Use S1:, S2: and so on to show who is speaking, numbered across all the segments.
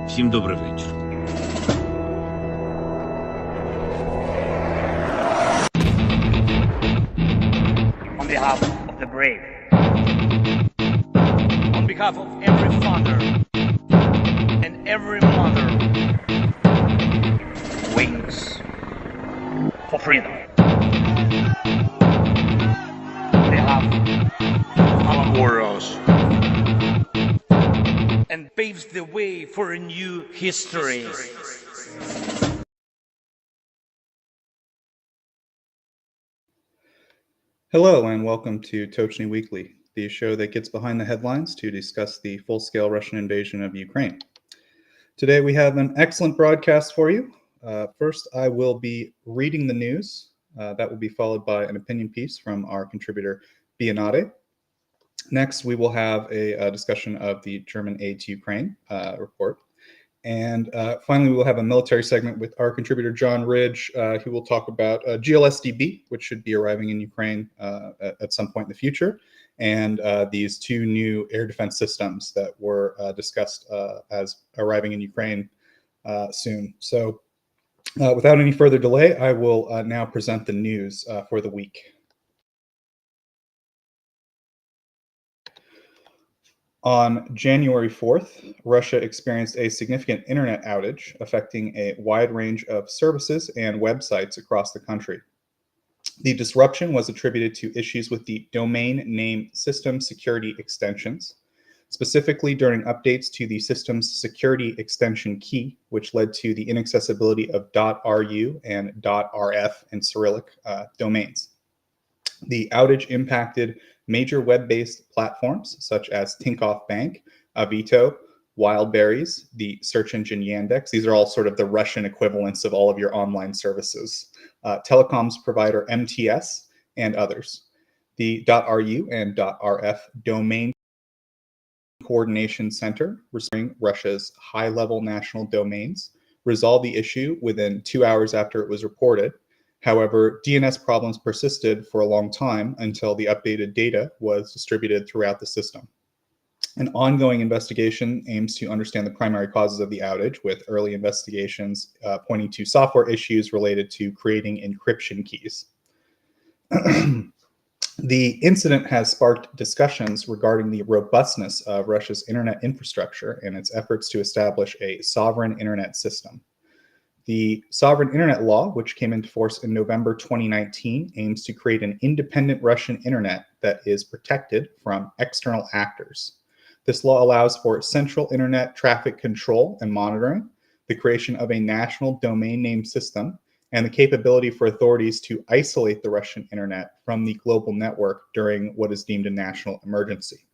S1: Всім добрий вечір.
S2: On behalf of the brave.
S3: On behalf of every father and every mother.
S2: Wings for freedom. On behalf of our warriors.
S3: And paves the way for a new history.
S4: Hello and welcome to Tochnyi Weekly, the show that gets behind the headlines to discuss the full-scale Russian invasion of Ukraine. Today we have an excellent broadcast for you. First, I will be reading the news. That will be followed by an opinion piece from our contributor Bionade. Next, we will have a discussion of the German aid to Ukraine report. And finally, we will have a military segment with our contributor, John Ridge, who will talk about GLSDB, which should be arriving in Ukraine at some point in the future, and these two new air defense systems that were discussed as arriving in Ukraine soon. So without any further delay, I will now present the news for the week. On January 4th, Russia experienced a significant internet outage affecting a wide range of services and websites across the country. The disruption was attributed to issues with the domain name system security extensions, specifically during updates to the system's security extension key, which led to the inaccessibility of .ru and .rf in Cyrillic domains. The outage impacted major web-based platforms such as Tinkoff Bank, Avito, Wildberries, the search engine Yandex. These are all sort of the Russian equivalents of all of your online services. Telecoms provider MTS and others. The .ru and .rf domain coordination center, restoring Russia's high-level national domains, resolved the issue within 2 hours after it was reported. However, DNS problems persisted for a long time until the updated data was distributed throughout the system. An ongoing investigation aims to understand the primary causes of the outage, with early investigations pointing to software issues related to creating encryption keys. The incident has sparked discussions regarding the robustness of Russia's internet infrastructure and its efforts to establish a sovereign internet system. The Sovereign Internet Law, which came into force in November 2019, aims to create an independent Russian internet that is protected from external actors. This law allows for central internet traffic control and monitoring, the creation of a national domain name system, and the capability for authorities to isolate the Russian internet from the global network during what is deemed a national emergency.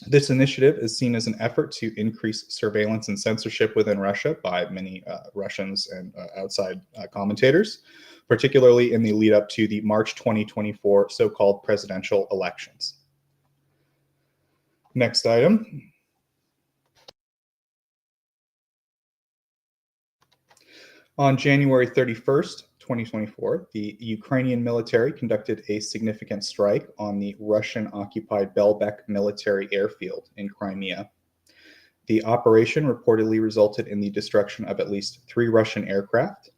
S4: This initiative is seen as an effort to increase surveillance and censorship within Russia by many Russians and outside commentators, particularly in the lead up to the March 2024 so-called presidential elections. Next item. On January 31st, 2024, the Ukrainian military conducted a significant strike on the Russian-occupied Belbek military airfield in Crimea. The operation reportedly resulted in the destruction of at least 3 Russian aircraft.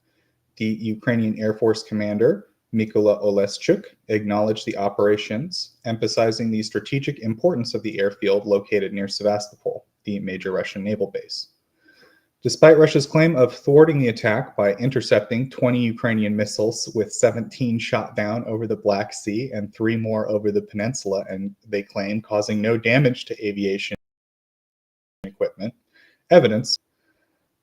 S4: The Ukrainian Air Force commander, Mykola Oleschuk, acknowledged the operations, emphasizing the strategic importance of the airfield located near Sevastopol, the major Russian naval base. Despite Russia's claim of thwarting the attack by intercepting 20 Ukrainian missiles with 17 shot down over the Black Sea and 3 more over the peninsula, and they claim causing no damage to aviation equipment, evidence,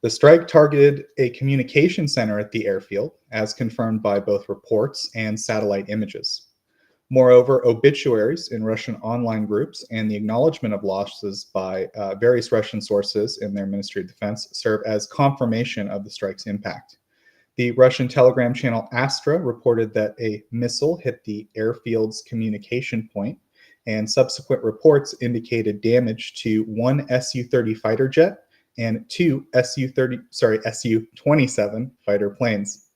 S4: the strike targeted a communication center at the airfield, as confirmed by both reports and satellite images. Moreover, obituaries in Russian online groups and the acknowledgement of losses by various Russian sources in their Ministry of Defense serve as confirmation of the strike's impact. The Russian Telegram channel Astra reported that a missile hit the airfield's communication point, and subsequent reports indicated damage to 1 Su-30 fighter jet and 2 Su-27 fighter planes.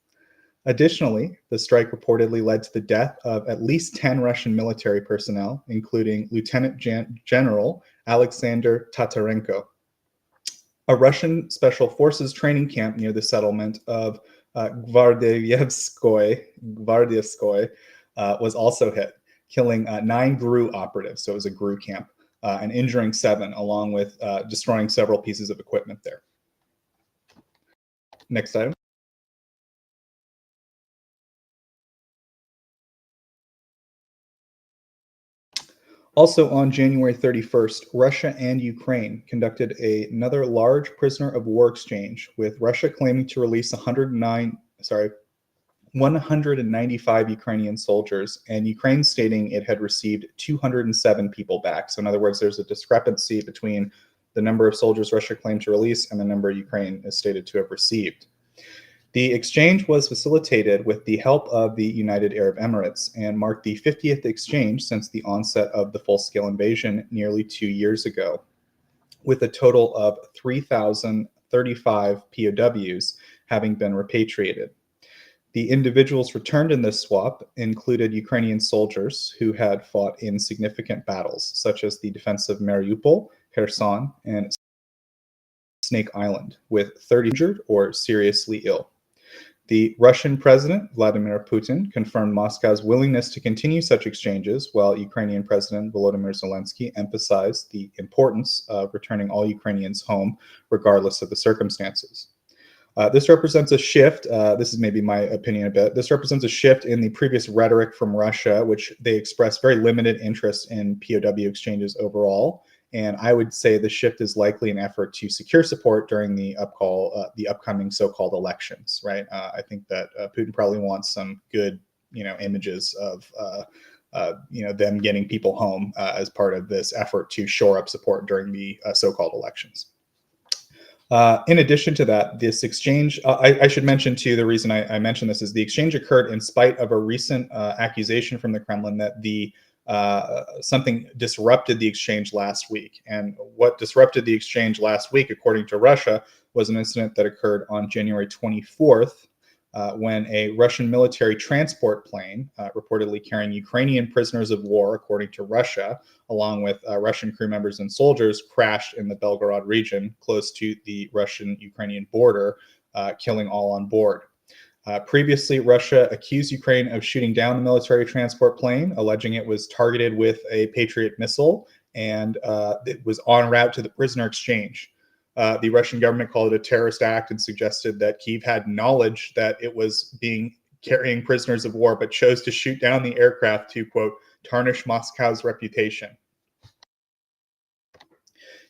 S4: Additionally, the strike reportedly led to the death of at least 10 Russian military personnel, including Lieutenant General Alexander Tatarenko. A Russian special forces training camp near the settlement of Gvardievskoy was also hit, killing 9 GRU operatives. So it was a GRU camp, and injuring 7, along with destroying several pieces of equipment there. Next item. Also on January 31st, Russia and Ukraine conducted another large prisoner of war exchange, with Russia claiming to release 195 Ukrainian soldiers, and Ukraine stating it had received 207 people back. So in other words, there's a discrepancy between the number of soldiers Russia claimed to release and the number Ukraine is stated to have received. The exchange was facilitated with the help of the United Arab Emirates and marked the 50th exchange since the onset of the full-scale invasion nearly 2 years ago, with a total of 3,035 POWs having been repatriated. The individuals returned in this swap included Ukrainian soldiers who had fought in significant battles, such as the defense of Mariupol, Kherson, and Snake Island, with 30 injured or seriously ill. The Russian President, Vladimir Putin, confirmed Moscow's willingness to continue such exchanges, while Ukrainian President Volodymyr Zelensky emphasized the importance of returning all Ukrainians home, regardless of the circumstances. This represents a shift. This is maybe my opinion a bit. This represents a shift in the previous rhetoric from Russia, which they expressed very limited interest in POW exchanges overall. And I would say the shift is likely an effort to secure support during the upcoming so-called elections, right? I think that Putin probably wants some good, images of, them getting people home as part of this effort to shore up support during the so-called elections. In addition to that, this exchange, I should mention too, the reason I mention this is the exchange occurred in spite of a recent accusation from the Kremlin that something disrupted the exchange last week. And what disrupted the exchange last week, according to Russia, was an incident that occurred on January 24th, when a Russian military transport plane, reportedly carrying Ukrainian prisoners of war, according to Russia, along with Russian crew members and soldiers, crashed in the Belgorod region, close to the Russian-Ukrainian border, killing all on board. Previously, Russia accused Ukraine of shooting down the military transport plane, alleging it was targeted with a Patriot missile, and it was en route to the prisoner exchange. The Russian government called it a terrorist act and suggested that Kyiv had knowledge that it was carrying prisoners of war, but chose to shoot down the aircraft to, quote, tarnish Moscow's reputation.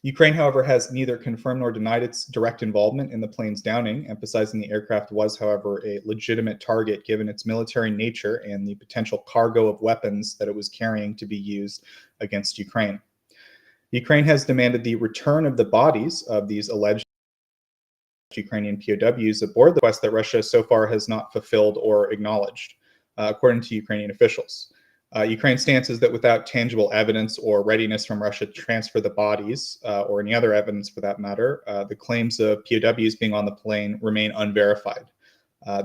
S4: Ukraine, however, has neither confirmed nor denied its direct involvement in the plane's downing, emphasizing the aircraft was, however, a legitimate target given its military nature and the potential cargo of weapons that it was carrying to be used against Ukraine. Ukraine has demanded the return of the bodies of these alleged Ukrainian POWs aboard the quest that Russia so far has not fulfilled or acknowledged, according to Ukrainian officials. Ukraine's stance is that without tangible evidence or readiness from Russia to transfer the bodies, or any other evidence for that matter, the claims of POWs being on the plane remain unverified.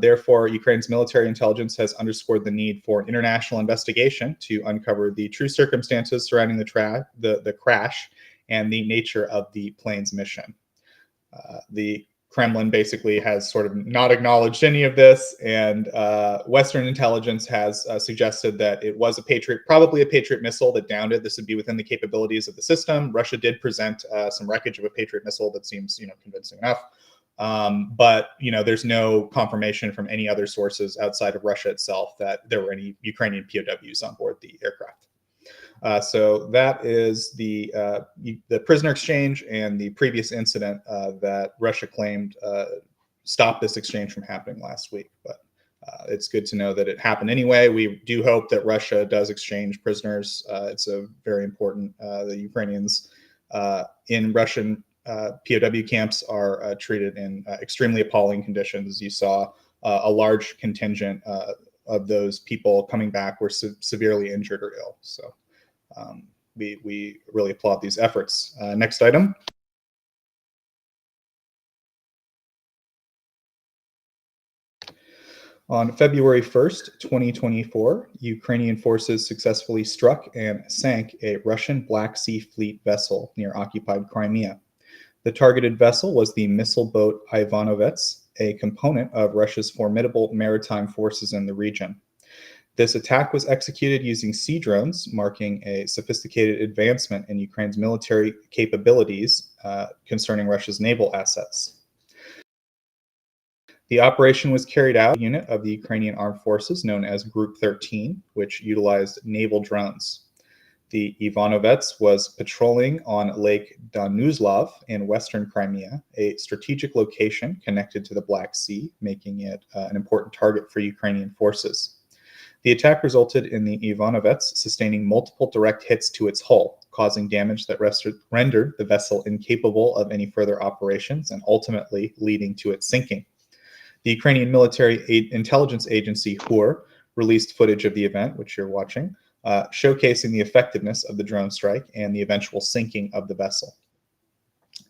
S4: Therefore, Ukraine's military intelligence has underscored the need for an international investigation to uncover the true circumstances surrounding the crash and the nature of the plane's mission. The Kremlin basically has sort of not acknowledged any of this, and Western intelligence has suggested that it was probably a Patriot missile that downed it. This would be within the capabilities of the system. Russia did present some wreckage of a Patriot missile that seems, convincing enough. But there's no confirmation from any other sources outside of Russia itself that there were any Ukrainian POWs on board the aircraft. So that is the prisoner exchange and the previous incident that Russia claimed stopped this exchange from happening last week. But it's good to know that it happened anyway. We do hope that Russia does exchange prisoners. It's a very important. The Ukrainians in Russian POW camps are treated in extremely appalling conditions. As you saw, a large contingent of those people coming back were severely injured or ill. So we really applaud these efforts. Next item. On February 1st, 2024, Ukrainian forces successfully struck and sank a Russian Black Sea Fleet vessel near occupied Crimea. The targeted vessel was the missile boat Ivanovets, a component of Russia's formidable maritime forces in the region. This attack was executed using sea drones, marking a sophisticated advancement in Ukraine's military capabilities concerning Russia's naval assets. The operation was carried out by a unit of the Ukrainian Armed Forces known as Group 13, which utilized naval drones. The Ivanovets was patrolling on Lake Danuzlav in western Crimea, a strategic location connected to the Black Sea, making it an important target for Ukrainian forces. The attack resulted in the Ivanovets sustaining multiple direct hits to its hull, causing damage that rendered the vessel incapable of any further operations and ultimately leading to its sinking. The Ukrainian military intelligence agency HUR released footage of the event, which you're watching, showcasing the effectiveness of the drone strike and the eventual sinking of the vessel.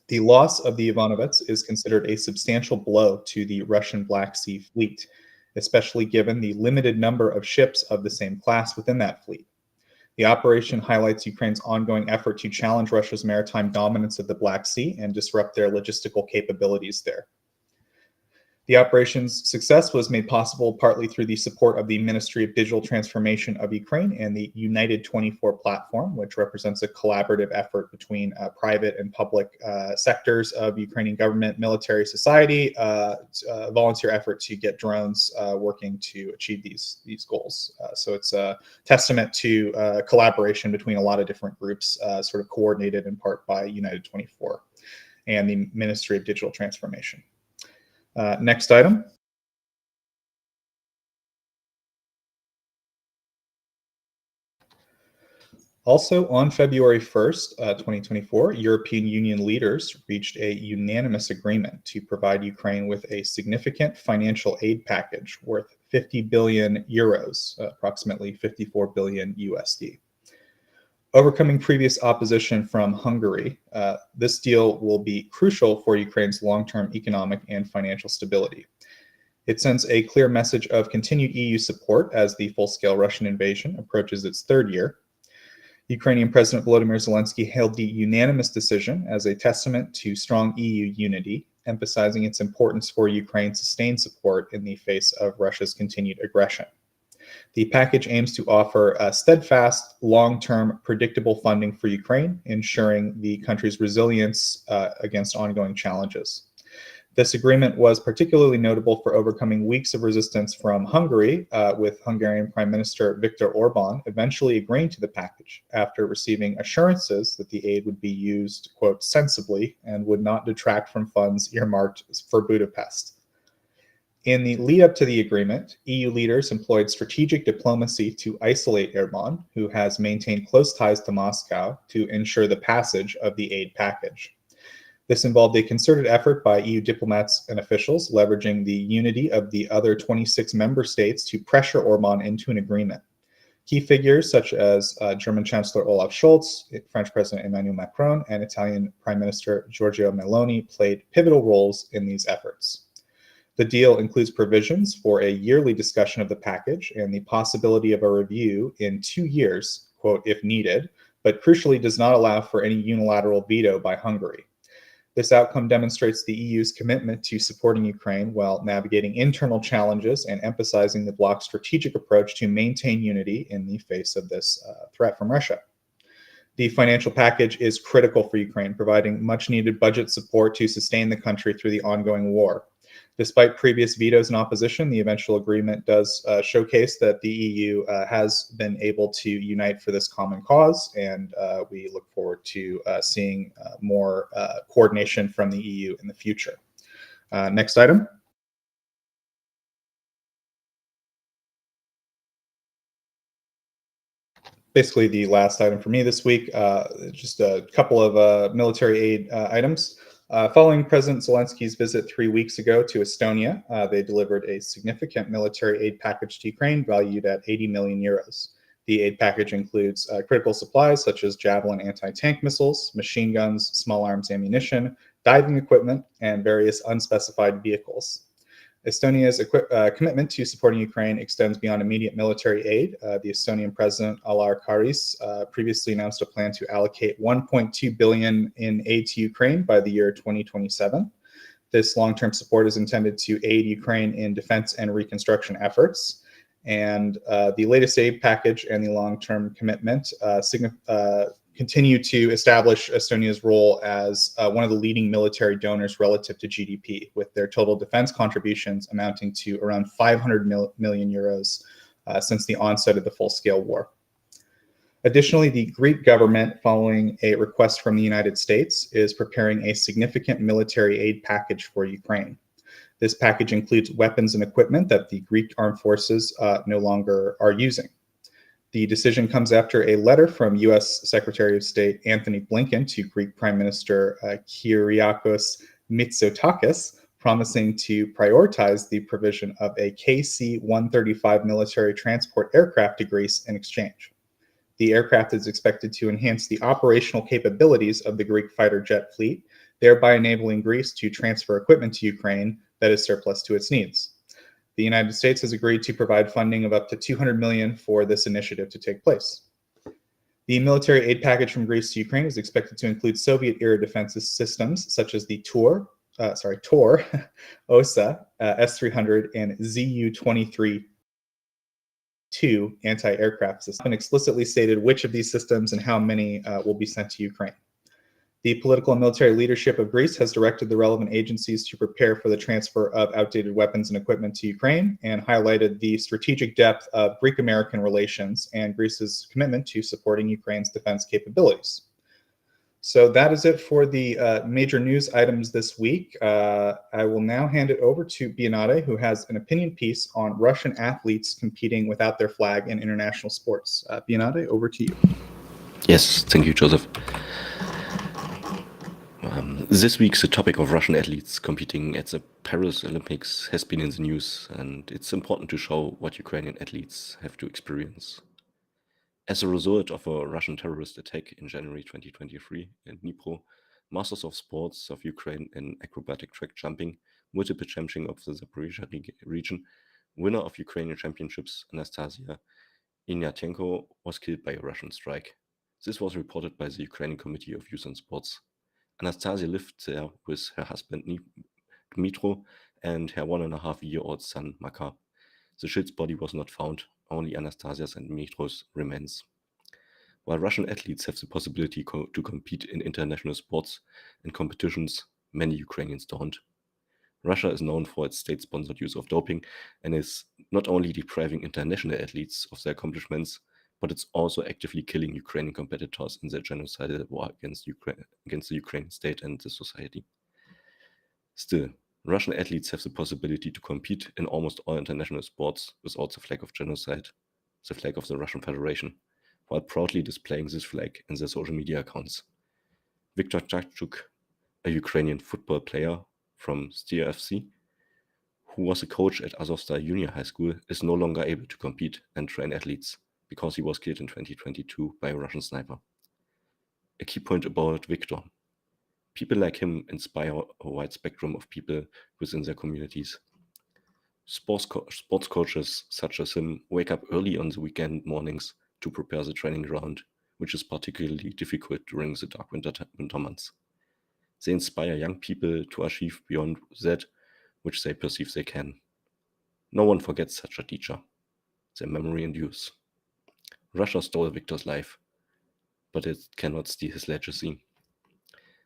S4: The loss of the Ivanovets is considered a substantial blow to the Russian Black Sea fleet, especially given the limited number of ships of the same class within that fleet. The operation highlights Ukraine's ongoing effort to challenge Russia's maritime dominance of the Black Sea and disrupt their logistical capabilities there. The operation's success was made possible partly through the support of the Ministry of Digital Transformation of Ukraine and the United 24 platform, which represents a collaborative effort between private and public sectors of Ukrainian government, military, society, volunteer effort to get drones working to achieve these goals. So it's a testament to collaboration between a lot of different groups, sort of coordinated in part by United 24 and the Ministry of Digital Transformation. Next item. Also, on February 1st, 2024, European Union leaders reached a unanimous agreement to provide Ukraine with a significant financial aid package worth 50 billion euros, approximately 54 billion USD. Overcoming previous opposition from Hungary, this deal will be crucial for Ukraine's long-term economic and financial stability. It sends a clear message of continued EU support as the full-scale Russian invasion approaches its third year. Ukrainian President Volodymyr Zelensky hailed the unanimous decision as a testament to strong EU unity, emphasizing its importance for Ukraine's sustained support in the face of Russia's continued aggression. The package aims to offer steadfast, long-term, predictable funding for Ukraine, ensuring the country's resilience against ongoing challenges. This agreement was particularly notable for overcoming weeks of resistance from Hungary, with Hungarian Prime Minister Viktor Orban eventually agreeing to the package after receiving assurances that the aid would be used, quote, sensibly and would not detract from funds earmarked for Budapest. In the lead up to the agreement, EU leaders employed strategic diplomacy to isolate Erdogan, who has maintained close ties to Moscow, to ensure the passage of the aid package. This involved a concerted effort by EU diplomats and officials, leveraging the unity of the other 26 member states to pressure Orban into an agreement. Key figures such as German Chancellor Olaf Scholz, French President Emmanuel Macron, and Italian Prime Minister Giorgia Meloni played pivotal roles in these efforts. The deal includes provisions for a yearly discussion of the package and the possibility of a review in 2 years, quote, if needed, but crucially does not allow for any unilateral veto by Hungary. This outcome demonstrates the EU's commitment to supporting Ukraine while navigating internal challenges and emphasizing the bloc's strategic approach to maintain unity in the face of this threat from Russia. The financial package is critical for Ukraine, providing much-needed budget support to sustain the country through the ongoing war. Despite previous vetoes and opposition, the eventual agreement does showcase that the EU has been able to unite for this common cause, and we look forward to seeing more coordination from the EU in the future. Next item. Basically, the last item for me this week, just a couple of military aid items. Following President Zelensky's visit 3 weeks ago to Estonia, they delivered a significant military aid package to Ukraine valued at 80 million euros. The aid package includes critical supplies such as Javelin anti-tank missiles, machine guns, small arms ammunition, diving equipment, and various unspecified vehicles. Estonia's commitment to supporting Ukraine extends beyond immediate military aid. The Estonian president, Alar Karis, previously announced a plan to allocate 1.2 billion in aid to Ukraine by the year 2027. This long-term support is intended to aid Ukraine in defense and reconstruction efforts. And the latest aid package and the long-term commitment continue to establish Estonia's role as one of the leading military donors relative to GDP, with their total defense contributions amounting to around 500 million euros since the onset of the full-scale war. Additionally, the Greek government, following a request from the United States, is preparing a significant military aid package for Ukraine. This package includes weapons and equipment that the Greek armed forces no longer are using. The decision comes after a letter from U.S. Secretary of State Antony Blinken to Greek Prime Minister Kyriakos Mitsotakis, promising to prioritize the provision of a KC-135 military transport aircraft to Greece in exchange. The aircraft is expected to enhance the operational capabilities of the Greek fighter jet fleet, thereby enabling Greece to transfer equipment to Ukraine that is surplus to its needs. The United States has agreed to provide funding of up to $200 million for this initiative to take place. The military aid package from Greece to Ukraine is expected to include Soviet-era defense systems such as the Tor, OSA, S-300, and Zu-23 anti-aircraft systems. It's been explicitly stated which of these systems and how many will be sent to Ukraine. The political and military leadership of Greece has directed the relevant agencies to prepare for the transfer of outdated weapons and equipment to Ukraine, and highlighted the strategic depth of Greek-American relations and Greece's commitment to supporting Ukraine's defense capabilities. So that is it for the major news items this week. I will now hand it over to Bionade, who has an opinion piece on Russian athletes competing without their flag in international sports. Bionade, over to you.
S1: Yes, thank you, Joseph. This week, the topic of Russian athletes competing at the Paris Olympics has been in the news, and it's important to show what Ukrainian athletes have to experience. As a result of a Russian terrorist attack in January 2023 in Dnipro, Masters of Sports of Ukraine in acrobatic track jumping, multiple champion of the Zaporizhia region, winner of Ukrainian championships Anastasia Ignatenko, was killed by a Russian strike. This was reported by the Ukrainian Committee of Youth and Sports. Anastasia lived there with her husband Dmitro and her 1.5-year-old son Makar. The child's body was not found, only Anastasia's and Dmitro's remains. While Russian athletes have the possibility to compete in international sports and competitions, many Ukrainians don't. Russia is known for its state-sponsored use of doping and is not only depriving international athletes of their accomplishments, but it's also actively killing Ukrainian competitors in their genocidal war against the Ukrainian state and the society. Still, Russian athletes have the possibility to compete in almost all international sports without the flag of genocide, the flag of the Russian Federation, while proudly displaying this flag in their social media accounts. Viktor Tchachuk, a Ukrainian football player from Styr FC, who was a coach at Azovstal Junior High School, is no longer able to compete and train athletes, because he was killed in 2022 by a Russian sniper. A key point about Viktor: people like him inspire a wide spectrum of people within their communities. Sports coaches such as him wake up early on the weekend mornings to prepare the training ground, which is particularly difficult during the dark winter months. They inspire young people to achieve beyond that which they perceive they can. No one forgets such a teacher. Their memory endures. Russia stole Viktor's life, but it cannot steal his legacy.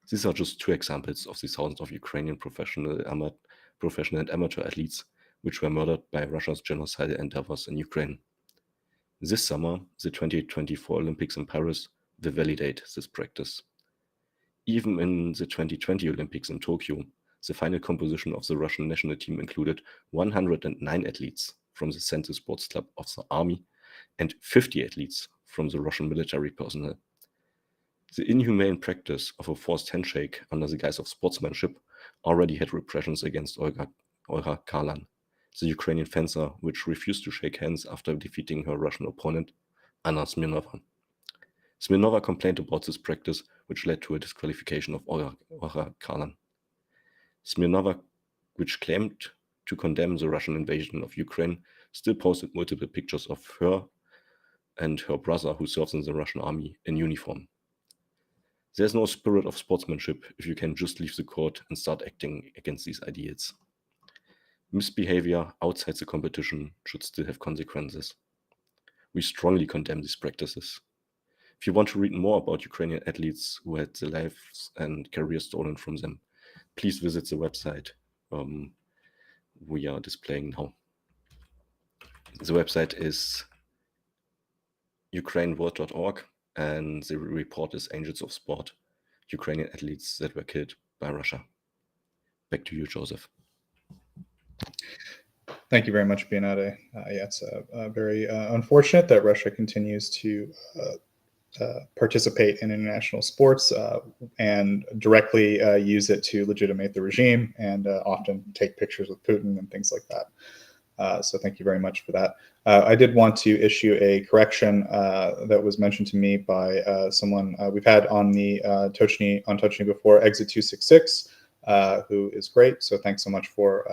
S1: These are just two examples of the thousands of Ukrainian professional and amateur athletes which were murdered by Russia's genocidal endeavors in Ukraine. This summer, the 2024 Olympics in Paris will validate this practice. Even in the 2020 Olympics in Tokyo, the final composition of the Russian national team included 109 athletes from the Center Sports Club of the Army and 50 athletes from the Russian military personnel. The inhumane practice of a forced handshake under the guise of sportsmanship already had repressions against Olga Karlan, the Ukrainian fencer which refused to shake hands after defeating her Russian opponent, Anna Smirnova. Smirnova complained about this practice, which led to a disqualification of Olga Karlan. Smirnova, which claimed to condemn the Russian invasion of Ukraine, still posted multiple pictures of her and her brother who serves in the Russian army in uniform. There's no spirit of sportsmanship if you can just leave the court and start acting against these ideals. Misbehavior outside the competition should still have consequences. We strongly condemn these practices. If you want to read more about Ukrainian athletes who had their lives and careers stolen from them, please visit the website we are displaying now. The website is ukraineworld.org, and the report is Angels of Sport, Ukrainian athletes that were killed by Russia. Back to you, Joseph.
S4: Thank you very much, Bionade. Yeah, it's very unfortunate that Russia continues to participate in international sports and directly use it to legitimate the regime and often take pictures with Putin and things like that. So thank you very much for that. I did want to issue a correction that was mentioned to me by someone we've had on the Tochnyi before, Exit 266, who is great. So thanks so much for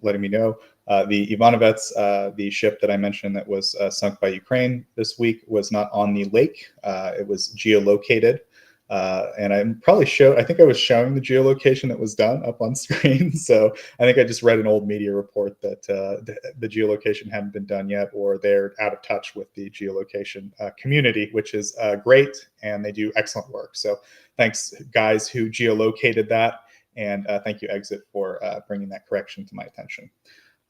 S4: letting me know. The Ivanovets, the ship that I mentioned that was sunk by Ukraine this week, was not on the lake. It was geolocated. And I think I was showing the geolocation that was done up on screen. So I think I just read an old media report that the geolocation hadn't been done yet, or they're out of touch with the geolocation community, which is great. And they do excellent work. So thanks, guys who geolocated that. And thank you, Exit, for bringing that correction to my attention.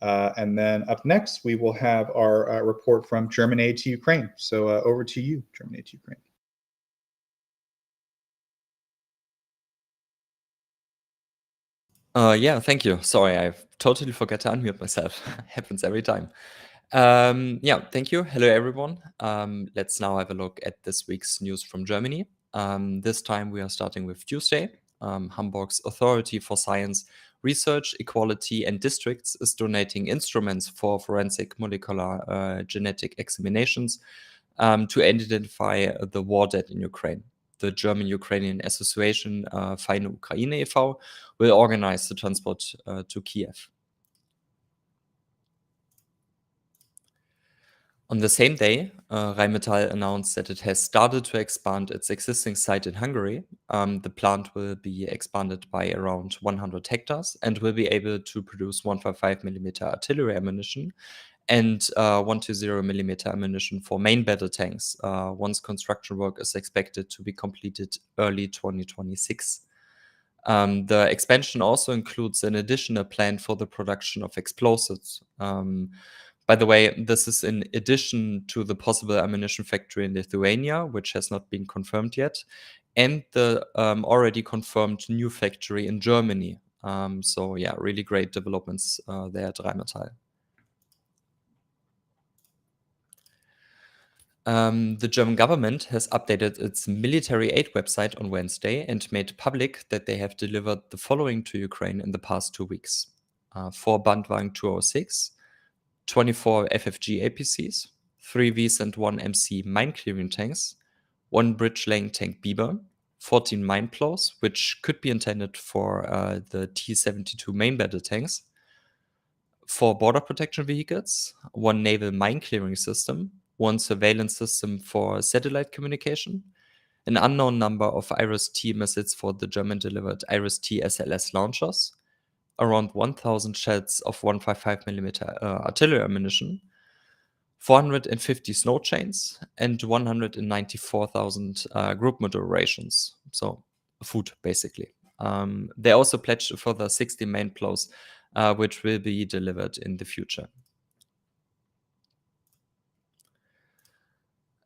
S4: And then up next, we will have our report from German aid to Ukraine. So over to you, German aid to Ukraine.
S5: Yeah, thank you. Sorry, I totally forgot to unmute myself. Happens every time. Yeah, thank you. Hello, everyone. Let's now have a look at this week's news from Germany. This time we are starting with Tuesday. Hamburg's Authority for Science, Research, Equality and Districts is donating instruments for forensic molecular genetic examinations to identify the war dead in Ukraine. The German-Ukrainian Association Feine Ukraine e.V. will organize the transport to Kyiv. On the same day, Rheinmetall announced that it has started to expand its existing site in Hungary. The plant will be expanded by around 100 hectares and will be able to produce 155mm artillery ammunition and 120mm ammunition for main battle tanks once construction work is expected to be completed early 2026. The expansion also includes an additional plan for the production of explosives. By the way, this is in addition to the possible ammunition factory in Lithuania, which has not been confirmed yet, and the already confirmed new factory in Germany. So yeah, really great developments there at Rheinmetall. The German government has updated its military aid website on Wednesday and made public that they have delivered the following to Ukraine in the past 2 weeks. 4 Bandwagen 206, 24 FFG APCs, 3 Vs and 1 MC mine clearing tanks, 1 bridge laying tank Biber, 14 mine plows, which could be intended for the T-72 main battle tanks, 4 border protection vehicles, 1 naval mine clearing system, 1 surveillance system for satellite communication, an unknown number of IRIS-T missiles for the German-delivered IRIS-T SLS launchers, around 1,000 shells of 155mm artillery ammunition, 450 snow chains, and 194,000 group motor rations. So food, basically. They also pledged a further 60 main plows, which will be delivered in the future.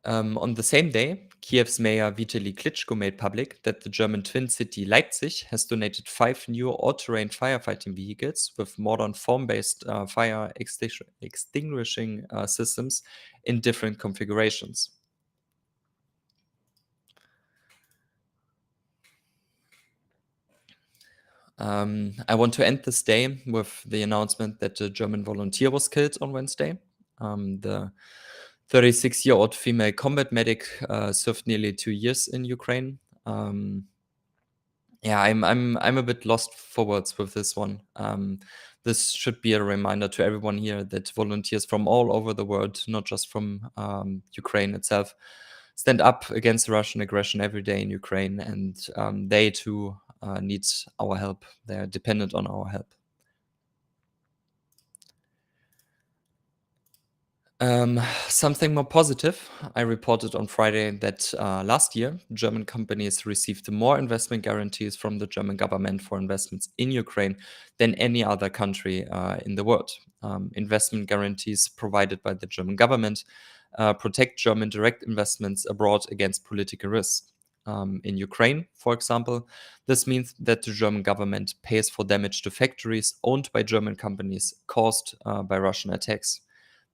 S5: On the same day, Kiev's mayor Vitaly Klitschko made public that the German twin city Leipzig has donated 5 new all-terrain firefighting vehicles with modern foam-based fire extinguishing systems in different configurations. I want to end this day with the announcement that a German volunteer was killed on Wednesday. The 36-year-old female combat medic served nearly 2 years in Ukraine. Yeah, I'm a bit lost for words with this one. This should be a reminder to everyone here that volunteers from all over the world, not just from Ukraine itself, stand up against Russian aggression every day in Ukraine, and they too need our help. They're dependent on our help. Something more positive. I reported on Friday that last year, German companies received more investment guarantees from the German government for investments in Ukraine than any other country in the world. Investment guarantees provided by the German government protect German direct investments abroad against political risk. In Ukraine, for example, this means that the German government pays for damage to factories owned by German companies caused by Russian attacks.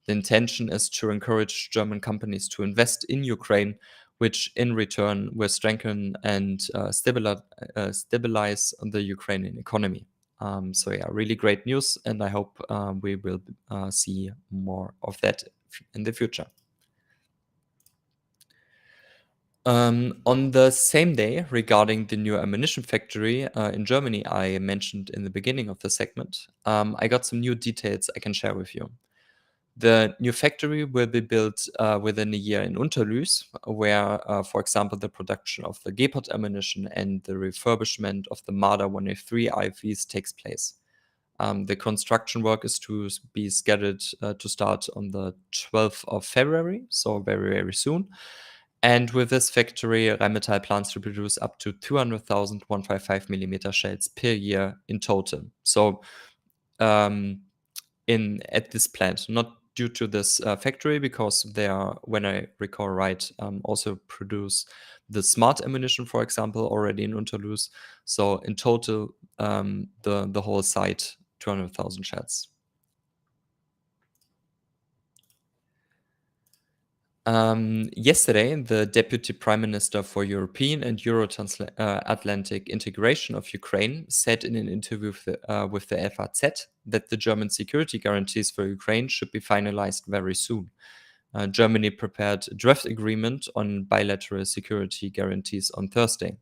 S5: The intention is to encourage German companies to invest in Ukraine, which in return will strengthen and stabilize the Ukrainian economy. So yeah, really great news, and I hope we will see more of that in the future. On the same day, regarding the new ammunition factory in Germany I mentioned in the beginning of the segment, I got some new details I can share with you. The new factory will be built within a year in Unterlüß, where, for example, the production of the Gepard ammunition and the refurbishment of the Marder 103 IFVs takes place. The construction work is to be scheduled to start on the 12th of February, so very, very soon. And with this factory, Rheinmetall plans to produce up to 200,000 155mm shells per year in total. So at this plant, not due to this factory, because they are, when I recall right, also produce the smart ammunition, for example, already in Unterlüß. So in total, the whole site, 200,000 shells. Yesterday, the Deputy Prime Minister for European and Euro-Atlantic Integration of Ukraine said in an interview with the FAZ that the German security guarantees for Ukraine should be finalized very soon. Germany prepared a draft agreement on bilateral security guarantees on Thursday.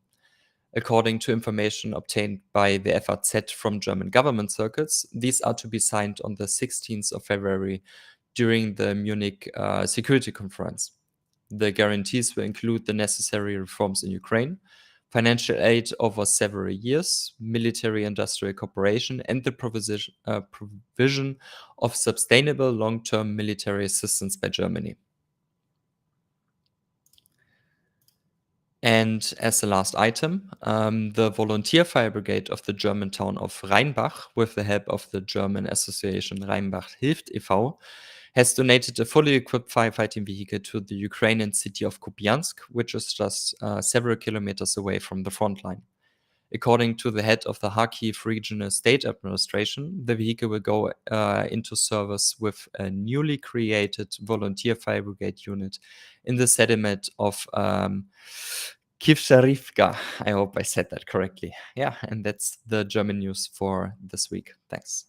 S5: According to information obtained by the FAZ from German government circles, these are to be signed on the 16th of February during the Munich Security Conference. The guarantees will include the necessary reforms in Ukraine, financial aid over several years, military-industrial cooperation, and the provision of sustainable long-term military assistance by Germany. And as the last item, the volunteer fire brigade of the German town of Rheinbach, with the help of the German association Rheinbach Hilft e.V., has donated a fully equipped firefighting vehicle to the Ukrainian city of Kupiansk, which is just several kilometers away from the front line. According to the head of the Kyiv Regional State Administration, the vehicle will go into service with a newly created volunteer fire brigade unit in the settlement of Kyiv. I hope I said that correctly. Yeah, and that's the German news for this week. Thanks.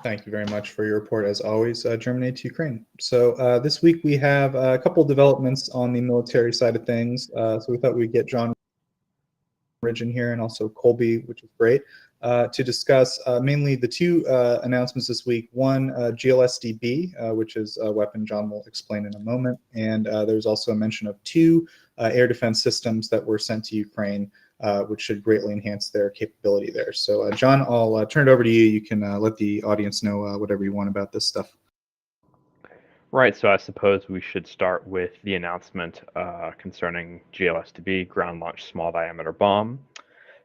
S4: Thank you very much for your report, as always, Germinate to Ukraine. So this week we have a couple developments on the military side of things. So we thought we'd get John Ridgen here and also Colby, which is great, to discuss mainly the two announcements this week. One, GLSDB, which is a weapon John will explain in a moment. And there's also a mention of two air defense systems that were sent to Ukraine, which should greatly enhance their capability there. So John, I'll turn it over to you. You can let the audience know whatever you want about this stuff.
S6: Right, so I suppose we should start with the announcement concerning GLSDB, Ground Launched Small Diameter Bomb.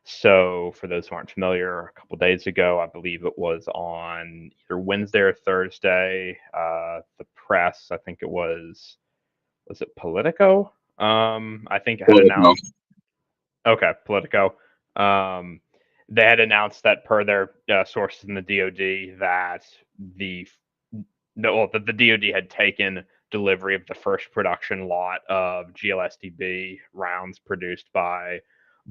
S6: So for those who aren't familiar, a couple days ago, I believe it was on either Wednesday or Thursday, the press, I think it was it Politico? I think it had announced. Okay, Politico. They had announced that per their sources in the DoD that the DoD had taken delivery of the first production lot of GLSDB rounds produced by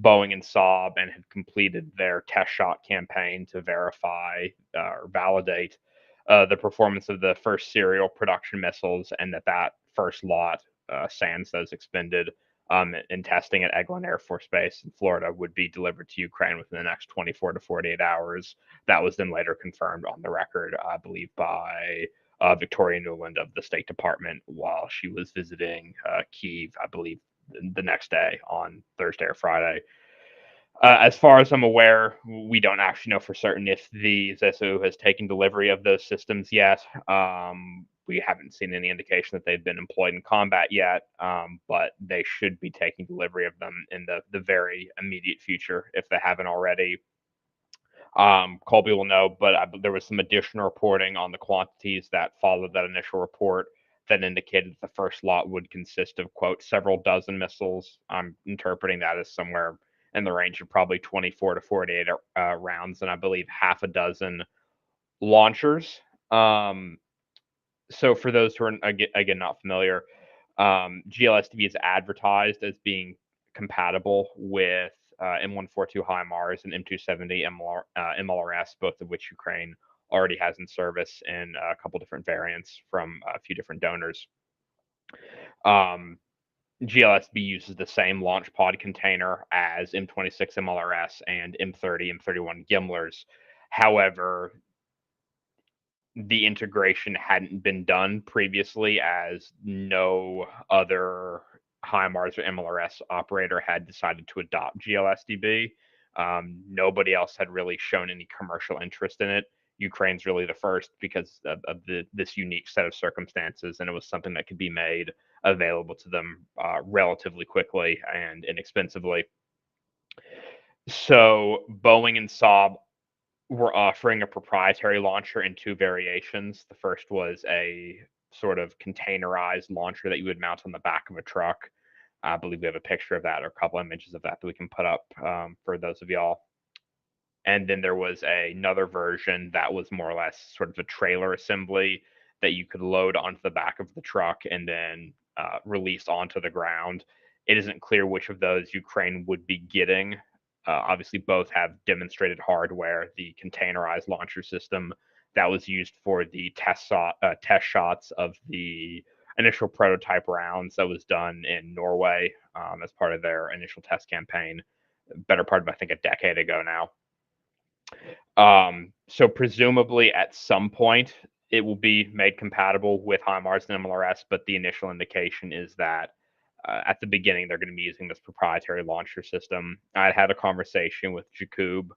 S6: Boeing and Saab and had completed their test shot campaign to verify or validate the performance of the first serial production missiles, and that first lot, sans those expended, and testing at Eglin Air Force Base in Florida would be delivered to Ukraine within the next 24 to 48 hours. That was then later confirmed on the record, I believe, by Victoria Nuland of the State Department while she was visiting Kyiv, I believe, the next day on Thursday or Friday. As far as I'm aware, we don't actually know for certain if the ZSU has taken delivery of those systems yet. We haven't seen any indication that they've been employed in combat yet, but they should be taking delivery of them in the very immediate future if they haven't already. Colby will know, but there was some additional reporting on the quantities that followed that initial report that indicated the first lot would consist of, quote, several dozen missiles. I'm interpreting that as somewhere in the range of probably 24 to 48 rounds, and I believe half a dozen launchers. So for those who are, again, not familiar, GLSDB is advertised as being compatible with M142 HIMARS and M270 MLRS, both of which Ukraine already has in service in a couple different variants from a few different donors. GLSDB uses the same launch pod container as M26 MLRS and M30, M31 Gimlers. However, the integration hadn't been done previously as no other HIMARS or MLRS operator had decided to adopt GLSDB. Nobody else had really shown any commercial interest in it. Ukraine's really the first because of this unique set of circumstances, and it was something that could be made available to them relatively quickly and inexpensively. So Boeing and Saab were offering a proprietary launcher in two variations. The first was a sort of containerized launcher that you would mount on the back of a truck. I believe we have a picture of that or a couple images of that we can put up for those of y'all. And then there was another version that was more or less sort of a trailer assembly that you could load onto the back of the truck and then release onto the ground. It isn't clear which of those Ukraine would be getting. Obviously, both have demonstrated hardware. The containerized launcher system that was used for the test shots of the initial prototype rounds that was done in Norway as part of their initial test campaign, better part of, I think, a decade ago now. So presumably at some point it will be made compatible with HIMARS and MLRS, but the initial indication is that at the beginning they're going to be using this proprietary launcher system. I had a conversation with Jakub,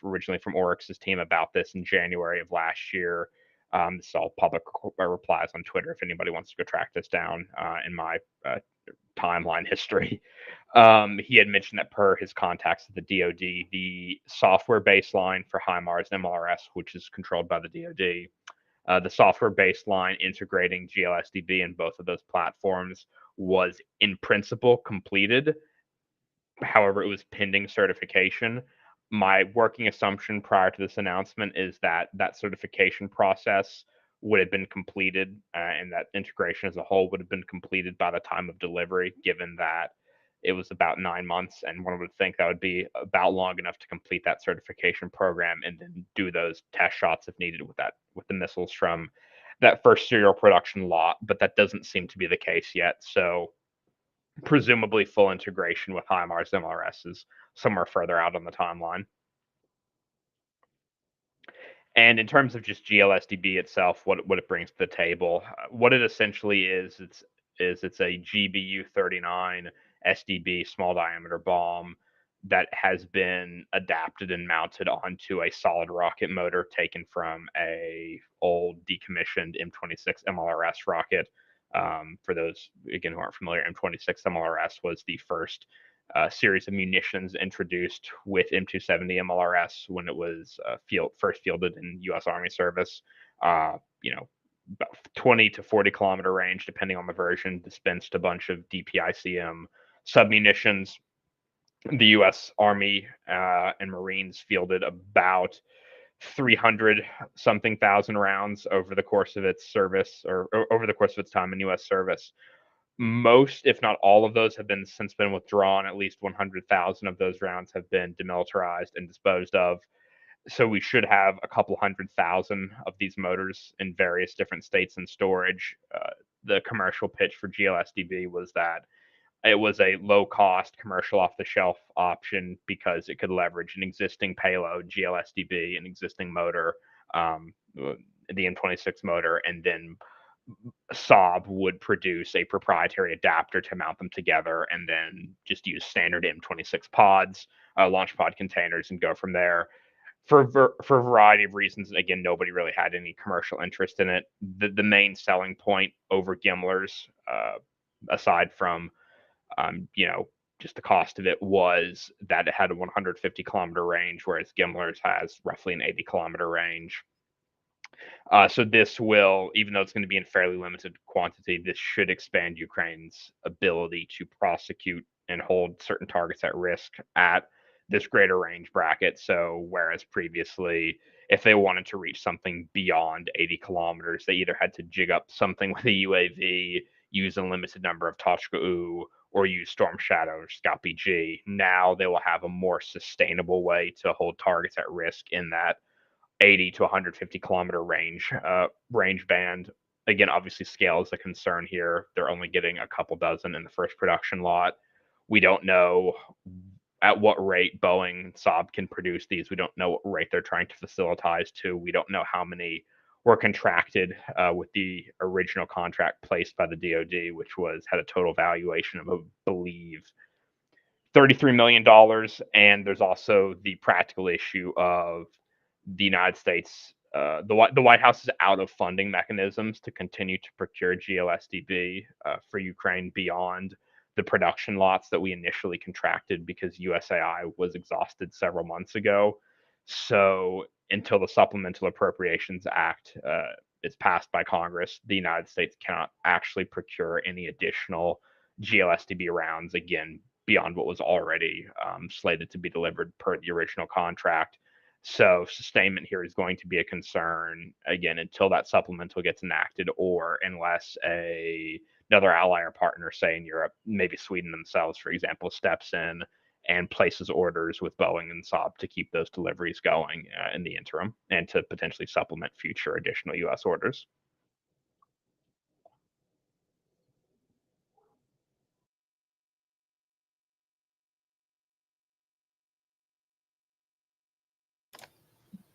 S6: originally from Oryx's team, about this in January of last year. This is all public replies on Twitter if anybody wants to go track this down in my timeline history. He had mentioned that per his contacts at the DoD, the software baseline for HIMARS and MLRS, which is controlled by the DoD, the software baseline integrating GLSDB in both of those platforms was in principle completed. However, it was pending certification. My working assumption prior to this announcement is that that certification process would have been completed and that integration as a whole would have been completed by the time of delivery, given that it was about 9 months, and one would think that would be about long enough to complete that certification program and then do those test shots if needed with the missiles from that first serial production lot. But that doesn't seem to be the case yet. So presumably full integration with HIMARS MLRS is somewhere further out on the timeline. And in terms of just GLSDB itself, what it brings to the table, what it essentially is, it's a GBU-39 SDB small diameter bomb that has been adapted and mounted onto a solid rocket motor taken from a old decommissioned M26 MLRS rocket. For those, again, who aren't familiar, M26 MLRS was the first series of munitions introduced with M270 MLRS when it was first fielded in U.S. Army service. About 20 to 40 kilometer range, depending on the version, dispensed a bunch of DPICM submunitions. The U.S. Army and Marines fielded about 300 something thousand rounds over the course of its service, or over the course of its time in U.S. service. Most, if not all of those, have since been withdrawn. At least 100,000 of those rounds have been demilitarized and disposed of. So we should have a couple 100,000 of these motors in various different states in storage. The commercial pitch for GLSDB was that it was a low-cost commercial off-the-shelf option because it could leverage an existing payload, GLSDB, an existing motor, the M26 motor, and then Saab would produce a proprietary adapter to mount them together, and then just use standard M26 pods, launch pod containers, and go from there. For a variety of reasons, again, nobody really had any commercial interest in it. The main selling point over Gimlers, aside from just the cost of it, was that it had a 150-kilometer range, whereas Gimlers has roughly an 80-kilometer range. So this will, even though it's going to be in fairly limited quantity, this should expand Ukraine's ability to prosecute and hold certain targets at risk at this greater range bracket. So whereas previously, if they wanted to reach something beyond 80 kilometers, they either had to jig up something with a UAV, use a limited number of Tochnyi, or use Storm Shadow or Scout BG. Now they will have a more sustainable way to hold targets at risk in that 80 to 150 kilometer range band. Again, obviously scale is a concern here. They're only getting a couple dozen in the first production lot. We don't know at what rate Boeing and Saab can produce these. We don't know what rate they're trying to facilitize to. We don't know how many were contracted with the original contract placed by the DoD, which had a total valuation of, I believe, $33 million. And there's also the practical issue of the United States, the White House is out of funding mechanisms to continue to procure GLSDB for Ukraine beyond the production lots that we initially contracted, because USAI was exhausted several months ago. So until the Supplemental Appropriations Act is passed by Congress, the United States cannot actually procure any additional GLSDB rounds, again, beyond what was already slated to be delivered per the original contract. So sustainment here is going to be a concern, again, until that supplemental gets enacted, or unless another ally or partner, say in Europe, maybe Sweden themselves, for example, steps in and places orders with Boeing and Saab to keep those deliveries going in the interim, and to potentially supplement future additional U.S. orders.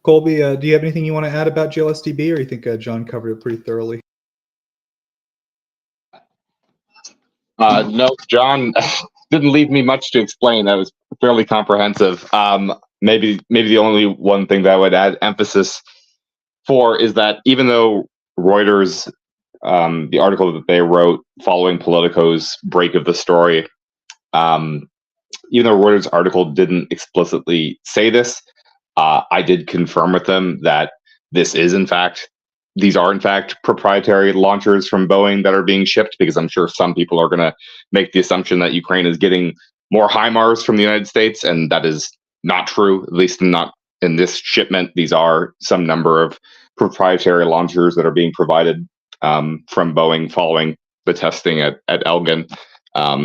S4: Colby, do you have anything you want to add about GLSDB, or you think John covered it pretty thoroughly?
S7: No, John didn't leave me much to explain. That was fairly comprehensive. Maybe the only one thing that I would add emphasis for is that even though Reuters, the article that they wrote following Politico's break of the story, even though Reuters' article didn't explicitly say this, I did confirm with them that these are in fact proprietary launchers from Boeing that are being shipped, because I'm sure some people are going to make the assumption that Ukraine is getting more HIMARS from the United States, and that is not true, at least not in this shipment. These are some number of proprietary launchers that are being provided from Boeing following the testing at Elgin.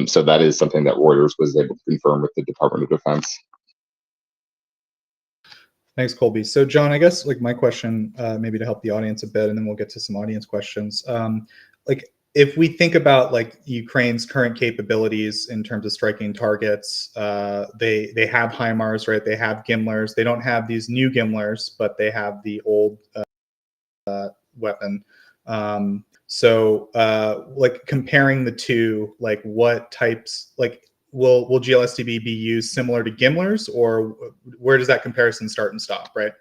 S7: So that is something that Reuters was able to confirm with the Department of Defense.
S4: Thanks, Colby. So, John, I guess my question, maybe to help the audience a bit, and then we'll get to some audience questions. If we think about Ukraine's current capabilities in terms of striking targets, they have HIMARS, right? They have Gimlers. They don't have these new Gimlers, but they have the old weapon. So, comparing the two, what types, will GLSDB be used similar to Gimlers, or where does that comparison start and stop, right?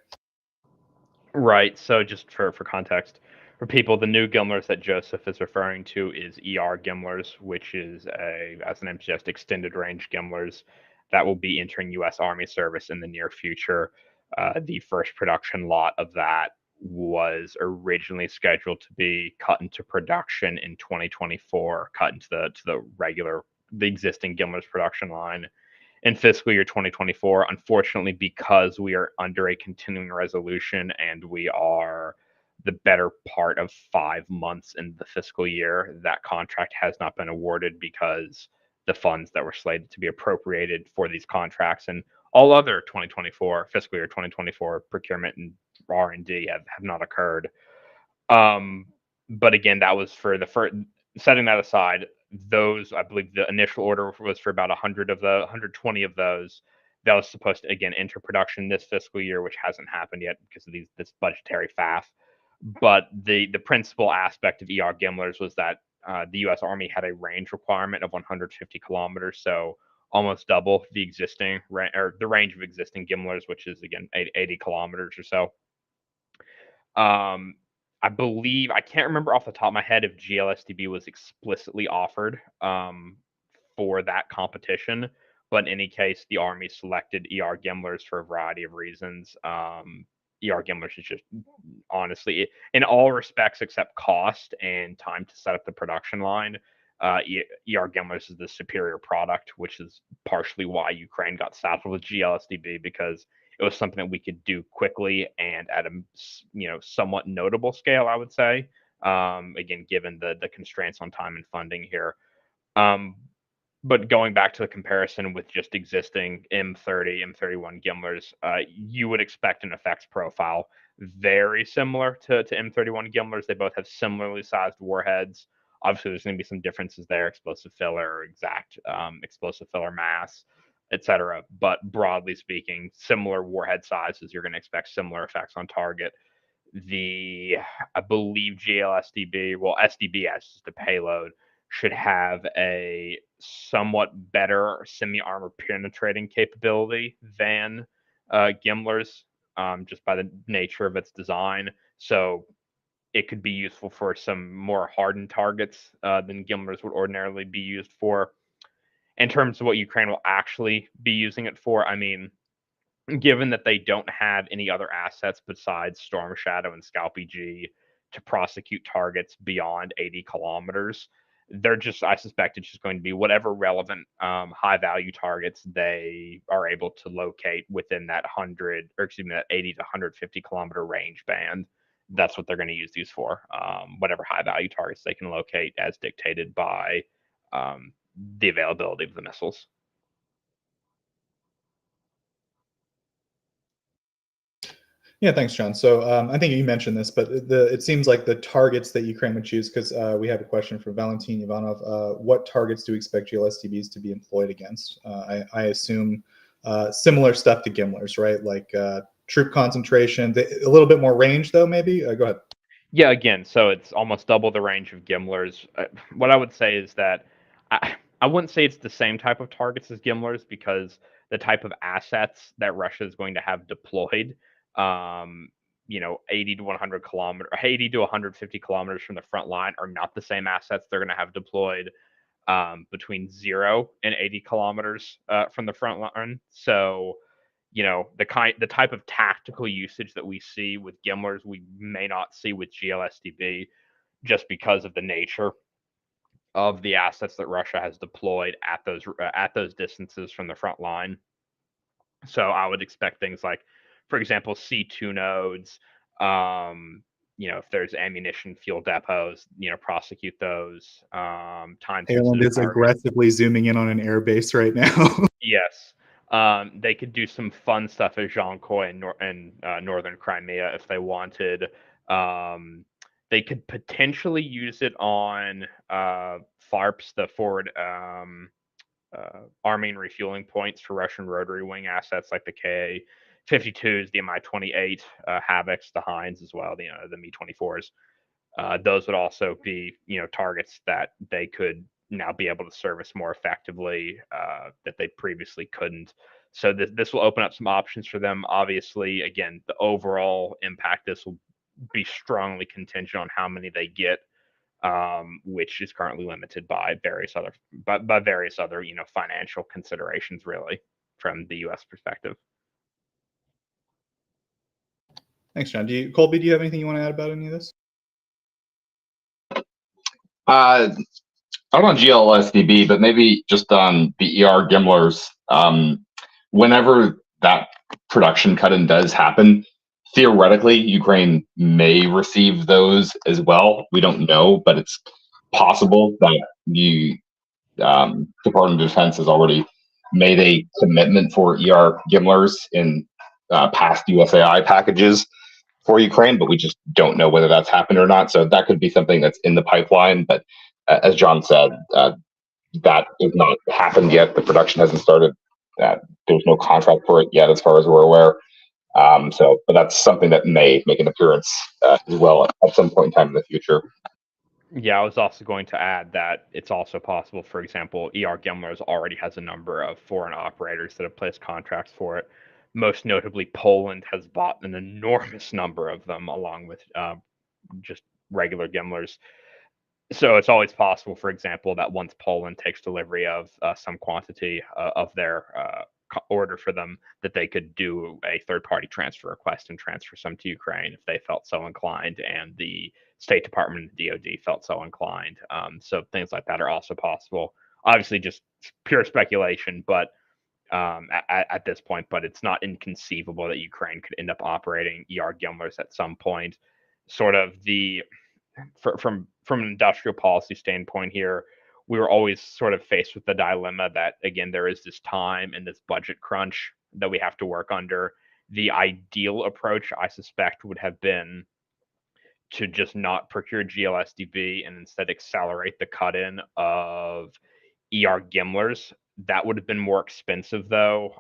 S6: Right. So just for context, for people, the new Gimlers that Joseph is referring to is ER Gimlers, which is, as the name suggests, extended range Gimlers that will be entering U.S. Army service in the near future. The first production lot of that was originally scheduled to be cut into production in 2024, cut into the existing Gimlers production line in fiscal year 2024. Unfortunately, because we are under a continuing resolution and we are the better part of 5 months in the fiscal year, that contract has not been awarded, because the funds that were slated to be appropriated for these contracts and all other fiscal year 2024 procurement and R&D have not occurred. But again, that was for the first. setting that aside, those, I believe the initial order was for about 120 of those. That was supposed to, again, enter production this fiscal year, which hasn't happened yet because of this budgetary faff. But the principal aspect of ER Gimlers was that the U.S. Army had a range requirement of 150 kilometers, so almost double the existing or the range of existing Gimlers, which is again 80 kilometers or so. I believe, I can't remember off the top of my head if GLSDB was explicitly offered for that competition, but in any case, the Army selected ER Gimlers for a variety of reasons. ER Gimlers is just, honestly, in all respects except cost and time to set up the production line, ER Gimlers is the superior product, which is partially why Ukraine got saddled with GLSDB, because it was something that we could do quickly and at a somewhat notable scale, I would say. Again, given the constraints on time and funding here. But going back to the comparison with just existing M30, M31 Gimlers, you would expect an effects profile very similar to M31 Gimlers. They both have similarly sized warheads. Obviously, there's going to be some differences there, explosive filler, exact explosive filler mass, etc. But broadly speaking, similar warhead sizes, you're going to expect similar effects on target. I believe GLSDB, well, SDB as just a payload, should have a somewhat better semi-armor penetrating capability than Gimlers, just by the nature of its design. So it could be useful for some more hardened targets than Gimlers would ordinarily be used for. In terms of what Ukraine will actually be using it for, I mean, given that they don't have any other assets besides Storm Shadow and Scalp EG to prosecute targets beyond 80 kilometers, they're just, I suspect it's just going to be whatever relevant high value targets they are able to locate within that 80 to 150 kilometer range band. That's what they're going to use these for. Whatever high value targets they can locate as dictated by the availability of the missiles.
S4: Yeah, thanks, John. So I think you mentioned this, but it seems like the targets that Ukraine would choose, because we have a question from Valentin Ivanov. What targets do we expect GLSDBs to be employed against? I assume similar stuff to Gimlers, right? Like troop concentration, a little bit more range, though, maybe? Go ahead.
S6: Yeah, again, so it's almost double the range of Gimlers. What I would say is that I wouldn't say it's the same type of targets as Gimlers, because the type of assets that Russia is going to have deployed, 80 to 100 kilometers, 80 to 150 kilometers from the front line are not the same assets they're going to have deployed between 0 and 80 kilometers from the front line. So, the type of tactical usage that we see with Gimlers, we may not see with GLSDB, just because of the nature of the assets that Russia has deployed at those distances from the front line. So I would expect things like, for example, C2 nodes. If there's ammunition fuel depots, prosecute those.
S4: Haaland is aggressively zooming in on an air base right now.
S6: Yes. They could do some fun stuff at Zhankoy and northern Crimea if they wanted. They could potentially use it on FARPs, the forward arming refueling points for Russian rotary wing assets like the Ka-52s, the Mi-28 Havocs, the Hinds as well, the Mi-24s. Those would also be, targets that they could now be able to service more effectively that they previously couldn't. So this will open up some options for them. Obviously, again, the overall impact, this will be strongly contingent on how many they get, which is currently limited by various other financial considerations, really, from the U.S. perspective.
S4: Thanks, John. Colby, do you have anything you want to add about any of this?
S7: Not on GLSDB, but maybe just on the ER Gimlers. Whenever that production cut-in does happen, theoretically, Ukraine may receive those as well. We don't know, but it's possible that the Department of Defense has already made a commitment for ER Gimlers in past USAI packages for Ukraine, but we just don't know whether that's happened or not. So that could be something that's in the pipeline, but as John said, that has not happened yet. The production hasn't started. There's no contract for it yet, as far as we're aware. But that's something that may make an appearance as well at some point in time in the future.
S6: Yeah, I was also going to add that it's also possible, for example, Gimler's already has a number of foreign operators that have placed contracts for it. Most notably, Poland has bought an enormous number of them, along with just regular Gimlers. So it's always possible, for example, that once Poland takes delivery of some quantity of their order for them, that they could do a third-party transfer request and transfer some to Ukraine if they felt so inclined, and the State Department and DoD felt so inclined. So things like that are also possible. Obviously, just pure speculation, but at this point, but it's not inconceivable that Ukraine could end up operating Gimlers at some point. Sort of from an industrial policy standpoint here, we were always sort of faced with the dilemma that, again, there is this time and this budget crunch that we have to work under. The ideal approach, I suspect, would have been to just not procure GLSDB and instead accelerate the cut-in of Gimlers. That would have been more expensive, though,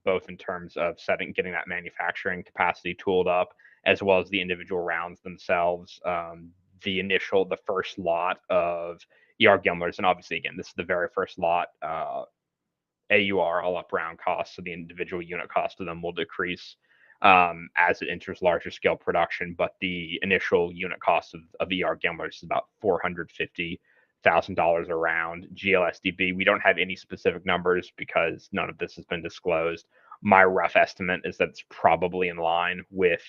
S6: both in terms of getting that manufacturing capacity tooled up, as well as the individual rounds themselves. The first lot of Gimlers, and obviously, again, this is the very first lot, AUR, all up round costs, so the individual unit cost of them will decrease as it enters larger scale production. But the initial unit cost of Gimlers is about $450,000 a round. GLSDB, we don't have any specific numbers because none of this has been disclosed. My rough estimate is that it's probably in line with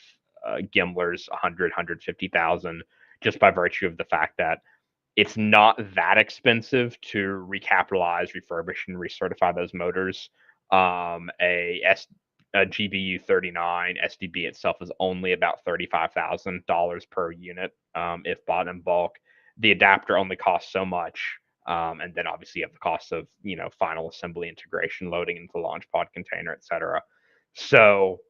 S6: Gimler's 150,000, just by virtue of the fact that it's not that expensive to recapitalize, refurbish, and recertify those motors. A GBU 39 SDB itself is only about $35,000 per unit if bought in bulk. The adapter only costs so much, and then obviously you have the cost of final assembly, integration, loading into the launch pod container, etc. So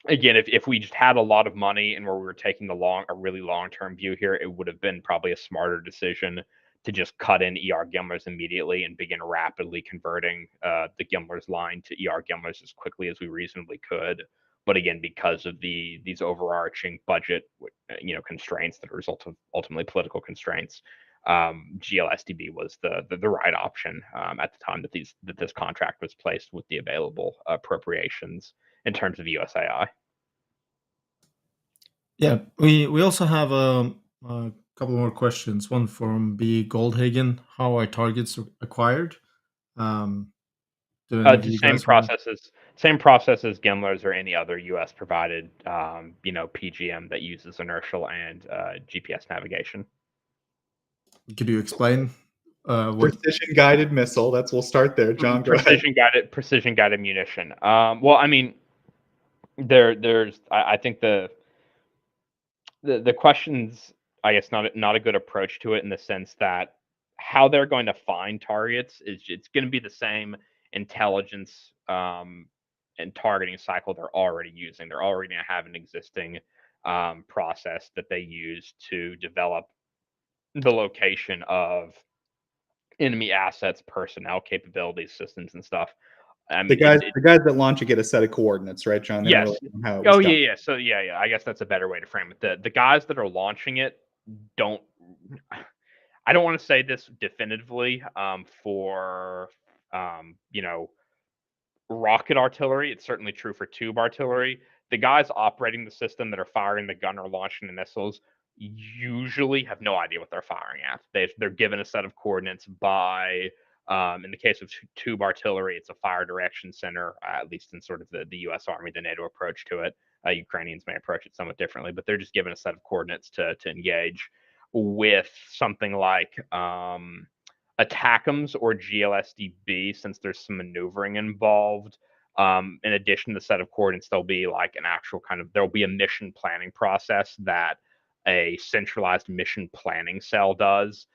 S6: again, if we just had a lot of money and where we were taking a really long-term view here, it would have been probably a smarter decision to just cut in Gimlers immediately and begin rapidly converting the Gimlers line to Gimlers as quickly as we reasonably could. But again, because of these overarching budget constraints that are a result of ultimately political constraints, GLSDB was the right option at the time that this contract was placed with the available appropriations in terms of USAI.
S8: Yeah, we also have a couple more questions. One from B. Goldhagen. How are targets acquired?
S6: The same process as Gimlers or any other U.S. provided, PGM that uses inertial and GPS navigation.
S8: Could you explain?
S4: Precision guided missile. We'll start there, John. Go ahead.
S6: Precision guided munition. Well, I mean, I think the question's, I guess, not a good approach to it, in the sense that how they're going to find targets is it's going to be the same intelligence and targeting cycle they're already using. They're already going to have an existing process that they use to develop the location of enemy assets, personnel, capabilities, systems, and stuff.
S4: The guys that launch it get a set of coordinates, right, John? They don't
S6: Yes.
S4: really know how it was done.
S6: Yeah. So yeah. I guess that's a better way to frame it. The guys that are launching it don't. I don't want to say this definitively for rocket artillery. It's certainly true for tube artillery. The guys operating the system that are firing the gun or launching the missiles usually have no idea what they're firing at. They're given a set of coordinates by, in the case of tube artillery, it's a fire direction center, at least in sort of the U.S. Army, the NATO approach to it. Ukrainians may approach it somewhat differently, but they're just given a set of coordinates to engage with something like ATACMS or GLSDB, since there's some maneuvering involved. In addition to the set of coordinates, there'll be like there'll be a mission planning process that a centralized mission planning cell does.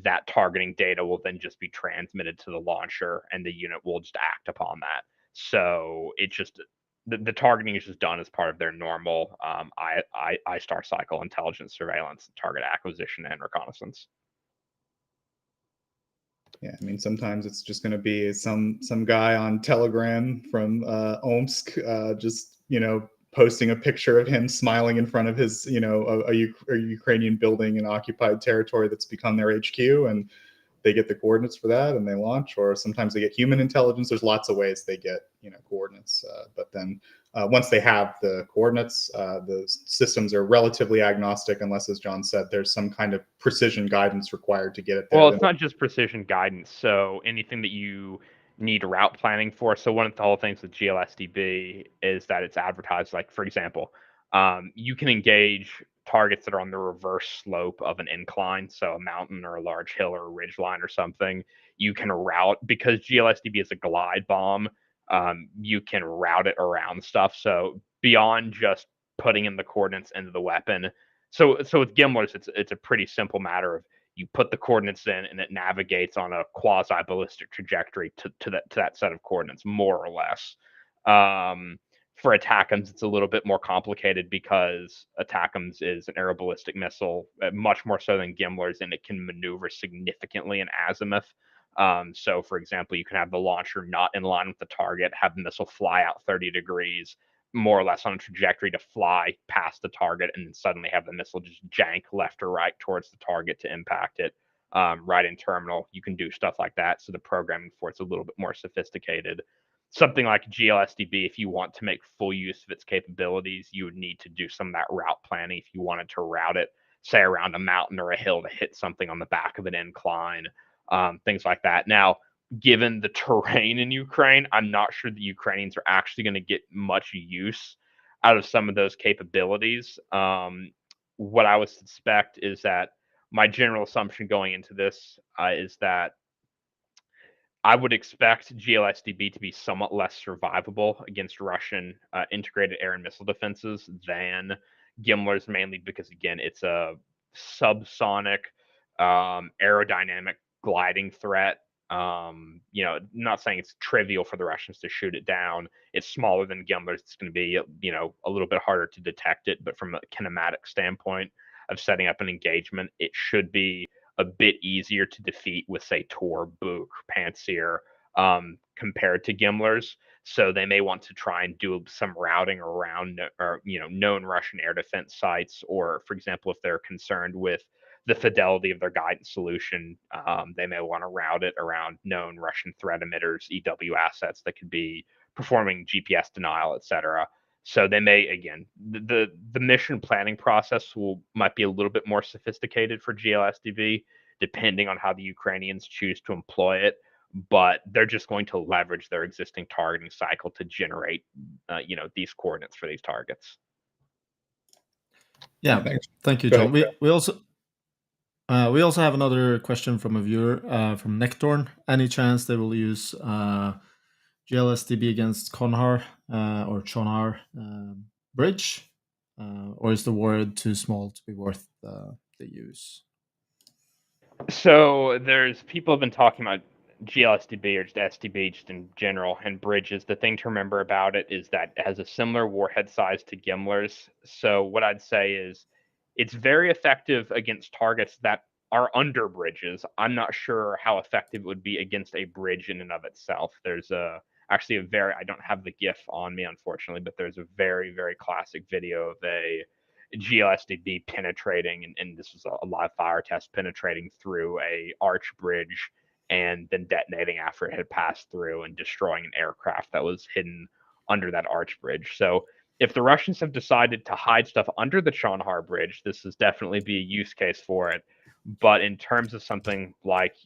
S6: That targeting data will then just be transmitted to the launcher, and the unit will just act upon that. So it's just the targeting is just done as part of their normal ISTAR cycle: intelligence, surveillance, target acquisition, and reconnaissance.
S4: Yeah, I mean, sometimes it's just going to be some guy on Telegram from Omsk, just posting a picture of him smiling in front of his a Ukrainian building in occupied territory that's become their HQ, and they get the coordinates for that and they launch. Or sometimes they get human intelligence. There's lots of ways they get coordinates, but then once they have the coordinates, the systems are relatively agnostic unless, as John said, there's some kind of precision guidance required to get it there.
S6: Well, it's not just precision guidance. So anything that you need route planning for. So one of the whole things with GLSDB is that it's advertised, like, for example, you can engage targets that are on the reverse slope of an incline, so a mountain or a large hill or a ridge line or something. You can route, because GLSDB is a glide bomb, you can route it around stuff. So beyond just putting in the coordinates into the weapon. So with Gimlers, it's a pretty simple matter of you put the coordinates in and it navigates on a quasi-ballistic trajectory to that set of coordinates, more or less. For ATACMS, it's a little bit more complicated because ATACMS is an aeroballistic missile, much more so than Gimlers, and it can maneuver significantly in azimuth. So, for example, you can have the launcher not in line with the target, have the missile fly out 30 degrees, more or less on a trajectory to fly past the target, and then suddenly have the missile just jank left or right towards the target to impact it right in terminal. You can do stuff like that. So the programming for it's a little bit more sophisticated. Something like GLSDB, if you want to make full use of its capabilities, you would need to do some of that route planning if you wanted to route it, say, around a mountain or a hill to hit something on the back of an incline, things like that. Now, given the terrain in Ukraine, I'm not sure the Ukrainians are actually going to get much use out of some of those capabilities. What I would suspect is that my general assumption going into this is that I would expect GLSDB to be somewhat less survivable against Russian integrated air and missile defenses than Gimlers, mainly because, again, it's a subsonic aerodynamic gliding threat. Not saying it's trivial for the Russians to shoot it down. It's smaller than Gimlers. It's going to be, a little bit harder to detect it. But from a kinematic standpoint of setting up an engagement, it should be a bit easier to defeat with, say, Tor, Buk, Pantsir, compared to Gimlers. So they may want to try and do some routing around, known Russian air defense sites, or, for example, if they're concerned with the fidelity of their guidance solution, they may want to route it around known Russian threat emitters, EW assets that could be performing GPS denial, etc. So they may, again, the mission planning process might be a little bit more sophisticated for GLSDB, depending on how the Ukrainians choose to employ it. But they're just going to leverage their existing targeting cycle to generate, these coordinates for these targets.
S8: Yeah, thank you, John. We also have another question from a viewer from Nectorn. Any chance they will use GLSDB against Konhar or Chonhar bridge, or is the word too small to be worth the use?
S6: So there's people have been talking about GLSDB or just SDB just in general and bridges. The thing to remember about it is that it has a similar warhead size to Gimlers. So what I'd say is it's very effective against targets that are under bridges. I'm not sure how effective it would be against a bridge in and of itself. There's actually I don't have the GIF on me, unfortunately, but there's a very, very classic video of a GLSDB penetrating, and this was a live fire test, penetrating through a arch bridge and then detonating after it had passed through and destroying an aircraft that was hidden under that arch bridge. So if the Russians have decided to hide stuff under the Chonhar bridge, this is definitely be a use case for it. But in terms of something like,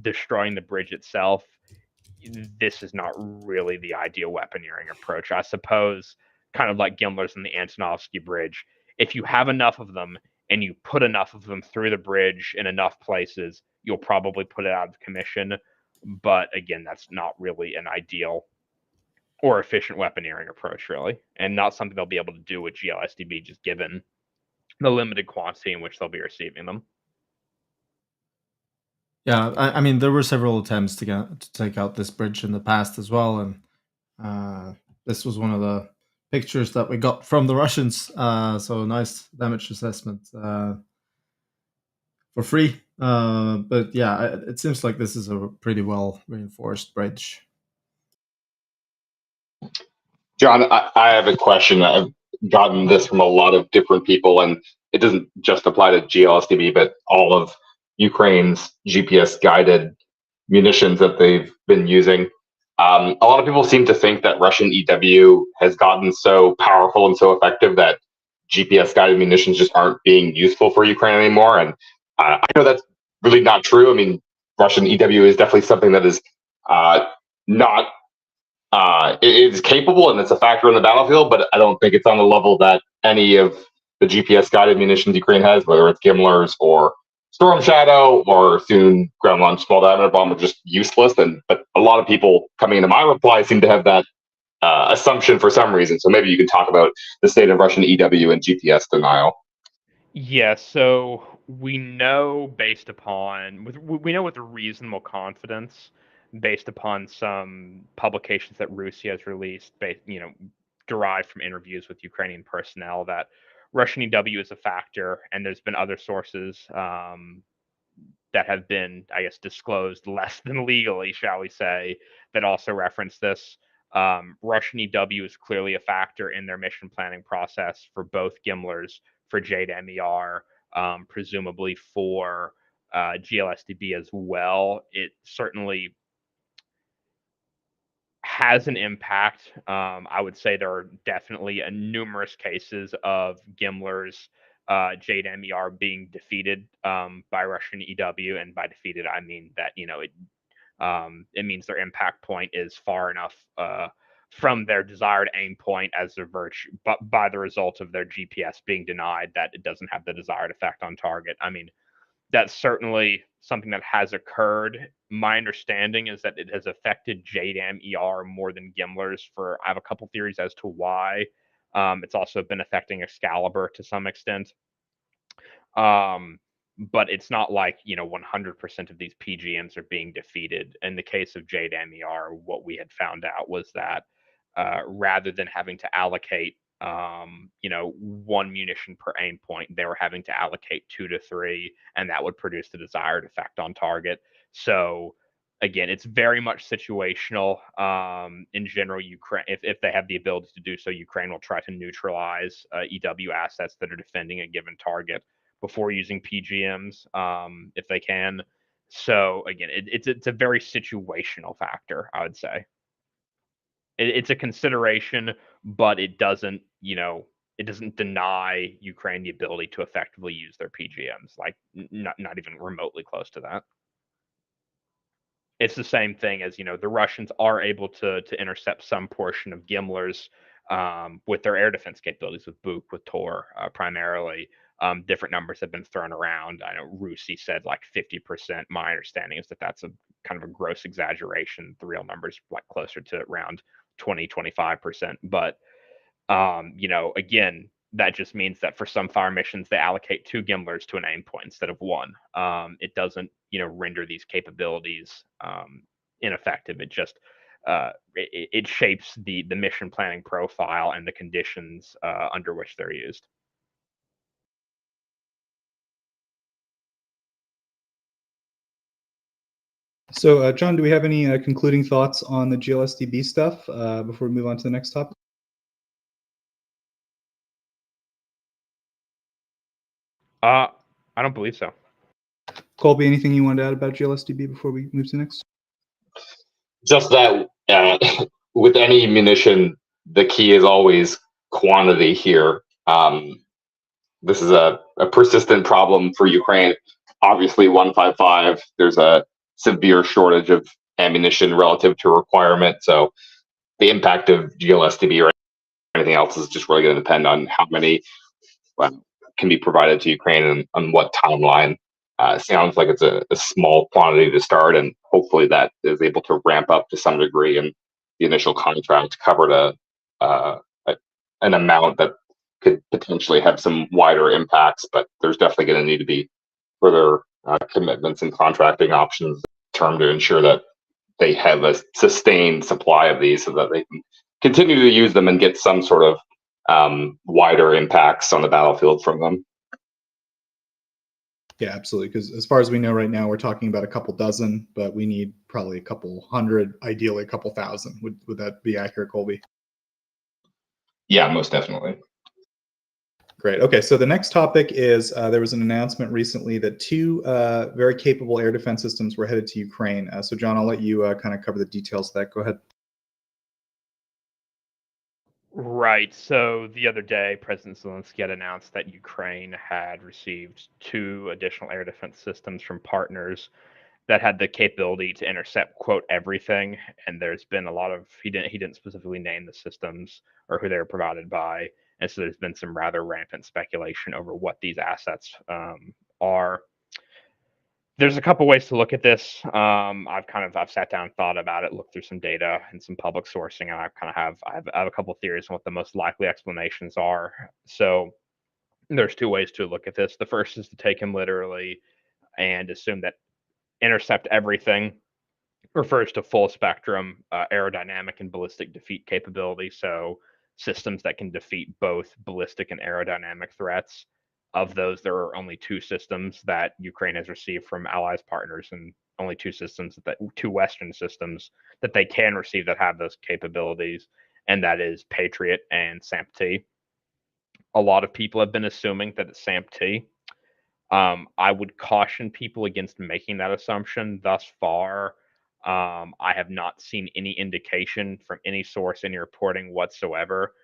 S6: destroying the bridge itself, this is not really the ideal weaponeering approach. I suppose, kind of like Gimlers and the Antonovsky Bridge, if you have enough of them and you put enough of them through the bridge in enough places, you'll probably put it out of commission. But again, that's not really an ideal or efficient weaponeering approach, really, and not something they'll be able to do with GLSDB, just given the limited quantity in which they'll be receiving them.
S8: Yeah, I mean, there were several attempts to take out this bridge in the past as well, and this was one of the pictures that we got from the Russians. So nice damage assessment for free. But yeah, it seems like this is a pretty well reinforced bridge.
S7: John, I have a question. I've gotten this from a lot of different people, and it doesn't just apply to GLSDB, but all of Ukraine's GPS guided munitions that they've been using. A lot of people seem to think that Russian EW has gotten so powerful and so effective that GPS guided munitions just aren't being useful for Ukraine anymore. And I know that's really not true. I mean, Russian EW is definitely something that is not it is capable and it's a factor in the battlefield, but I don't think it's on the level that any of the GPS guided munitions Ukraine has, whether it's Gimlers or Storm Shadow or soon ground launched small diameter bomb, are just useless. But a lot of people coming into my reply seem to have that assumption for some reason. So maybe you can talk about the state of Russian EW and GPS denial.
S6: Yeah, so we know based upon we know with reasonable confidence, based upon some publications that Russia has released, derived from interviews with Ukrainian personnel, that Russian EW is a factor, and there's been other sources that have been, I guess, disclosed less than legally, shall we say, that also reference this. Russian EW is clearly a factor in their mission planning process for both Gimlers, for JDMER, presumably for GLSDB as well. It certainly has an impact. I would say there are definitely numerous cases of Gimlers, JDMER being defeated by Russian EW, and by defeated I mean that it means their impact point is far enough from their desired aim point as a virtue, but by the result of their GPS being denied, that it doesn't have the desired effect on target. I mean, that's certainly something that has occurred. My understanding is that it has affected JDAM-ER more than Gimlers. I have a couple theories as to why. It's also been affecting Excalibur to some extent. But it's not like 100% of these PGMs are being defeated. In the case of JDAM-ER, what we had found out was that rather than having to allocate one munition per aim point, they were having to allocate 2 to 3, and that would produce the desired effect on target. So again, it's very much situational. In general, Ukraine, if they have the ability to do so, Ukraine will try to neutralize EW assets that are defending a given target before using PGMs, if they can. So again, it's a very situational factor, I would say. It's a consideration, but it doesn't deny Ukraine the ability to effectively use their PGMs, like not even remotely close to that. It's the same thing as, the Russians are able to intercept some portion of Gimlers with their air defense capabilities, with Buk, with Tor primarily. Different numbers have been thrown around. I know Rusi said like 50%. My understanding is that that's a kind of a gross exaggeration. The real number's like closer to around 20-25%. But again, that just means that for some fire missions, they allocate 2 Gimlers to an aim point instead of 1. It doesn't, render these capabilities ineffective. It just it shapes the mission planning profile and the conditions under which they're used.
S4: So, John, do we have any concluding thoughts on the GLSDB stuff before we move on to the next topic?
S6: I don't believe so.
S4: Colby, anything you wanted to add about GLSDB before we move to the next?
S7: Just that with any munition, the key is always quantity here. This is a persistent problem for Ukraine. Obviously, 155, there's a severe shortage of ammunition relative to requirement. So the impact of GLSDB or anything else is just really going to depend on how many can be provided to Ukraine and on what timeline. Sounds like it's a small quantity to start, and hopefully that is able to ramp up to some degree, and the initial contract covered an amount that could potentially have some wider impacts, but there's definitely going to need to be further commitments and contracting options term to ensure that they have a sustained supply of these so that they can continue to use them and get some sort of wider impacts on the battlefield from them.
S4: Yeah, absolutely. Because as far as we know right now, we're talking about a couple dozen, but we need probably a couple hundred, ideally a couple thousand. Would that be accurate, Colby?
S7: Yeah, most definitely.
S4: Great. Okay, so the next topic is there was an announcement recently that two very capable air defense systems were headed to Ukraine. So, John, I'll let you kind of cover the details of that. Go ahead.
S6: Right. So the other day, President Zelensky had announced that Ukraine had received 2 additional air defense systems from partners that had the capability to intercept quote everything. And there's been a lot of he didn't specifically name the systems or who they were provided by, and so there's been some rather rampant speculation over what these assets are. There's a couple ways to look at this. I've sat down, thought about it, looked through some data and some public sourcing, and I have a couple theories on what the most likely explanations are. So there's 2 ways to look at this. The first is to take him literally and assume that intercept everything refers to full spectrum aerodynamic and ballistic defeat capability. So systems that can defeat both ballistic and aerodynamic threats. Of those, there are only 2 systems that Ukraine has received from allies partners, and only 2 systems 2 Western systems that they can receive that have those capabilities, and that is Patriot and SAMP-T. A lot of people have been assuming that it's SAMP-T. I would caution people against making that assumption. Thus far, I have not seen any indication from any source, any reporting whatsoever,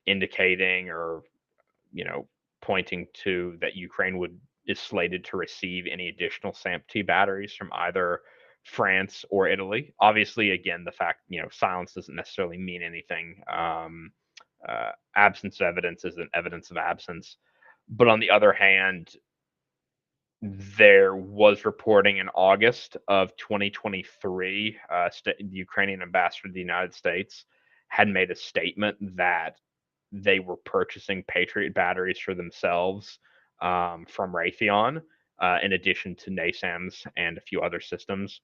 S6: indicating or pointing to that Ukraine is slated to receive any additional SAMP-T batteries from either France or Italy. Obviously, again, the fact silence doesn't necessarily mean anything. Absence of evidence isn't evidence of absence. But on the other hand, there was reporting in August of 2023, the Ukrainian ambassador to the United States had made a statement that they were purchasing Patriot batteries for themselves from Raytheon, in addition to NASAMS and a few other systems.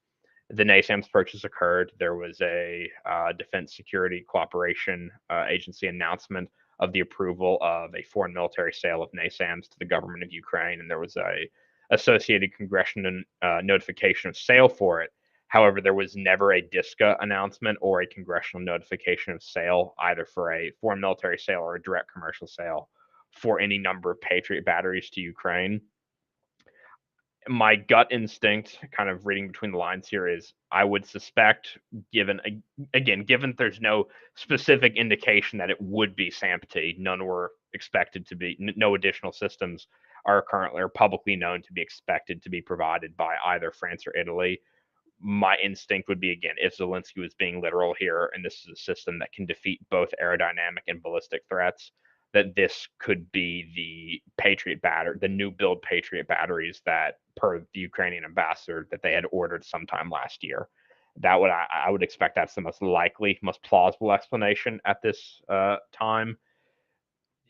S6: The NASAMS purchase occurred. There was a Defense Security Cooperation Agency announcement of the approval of a foreign military sale of NASAMS to the government of Ukraine, and there was a associated congressional notification of sale for it. However, there was never a DISCA announcement or a congressional notification of sale, either for a foreign military sale or a direct commercial sale for any number of Patriot batteries to Ukraine. My gut instinct, kind of reading between the lines here, is I would suspect, given there's no specific indication that it would be SAMP-T, none were expected to be, no additional systems are currently or publicly known to be expected to be provided by either France or Italy. My instinct would be, again, if Zelensky was being literal here, and this is a system that can defeat both aerodynamic and ballistic threats, that this could be the Patriot battery, the new build Patriot batteries that, per the Ukrainian ambassador, that they had ordered sometime last year. I would expect that's the most likely, most plausible explanation at this time.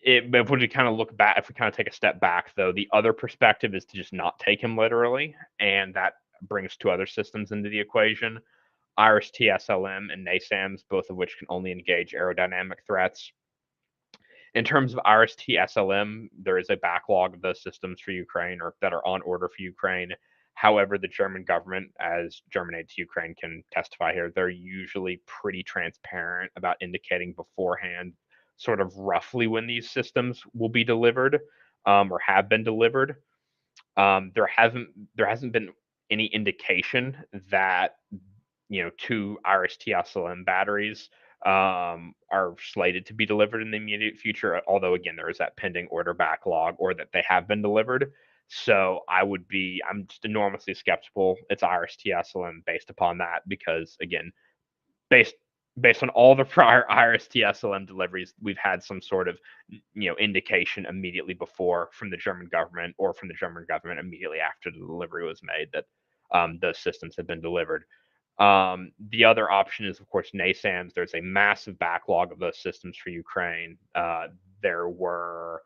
S6: If we kind of look back, if we kind of take a step back, though, the other perspective is to just not take him literally, and that brings 2 other systems into the equation: IRIS-T-SLM and NASAMS, both of which can only engage aerodynamic threats. In terms of IRIS-T-SLM, there is a backlog of those systems for Ukraine, or that are on order for Ukraine. However, the German government, as German aid to Ukraine can testify here, they're usually pretty transparent about indicating beforehand sort of roughly when these systems will be delivered, or have been delivered. There hasn't been any indication that 2 IRIS-T-SLM batteries are slated to be delivered in the immediate future, although again there is that pending order backlog, or that they have been delivered. So I'm just enormously skeptical it's IRIS-T-SLM based upon that, because again, based on all the prior IRIS-T-SLM deliveries, we've had some sort of indication immediately before from the German government, or from the German government immediately after the delivery was made, that those systems have been delivered. The other option is, of course, NASAMS. There's a massive backlog of those systems for Ukraine. There were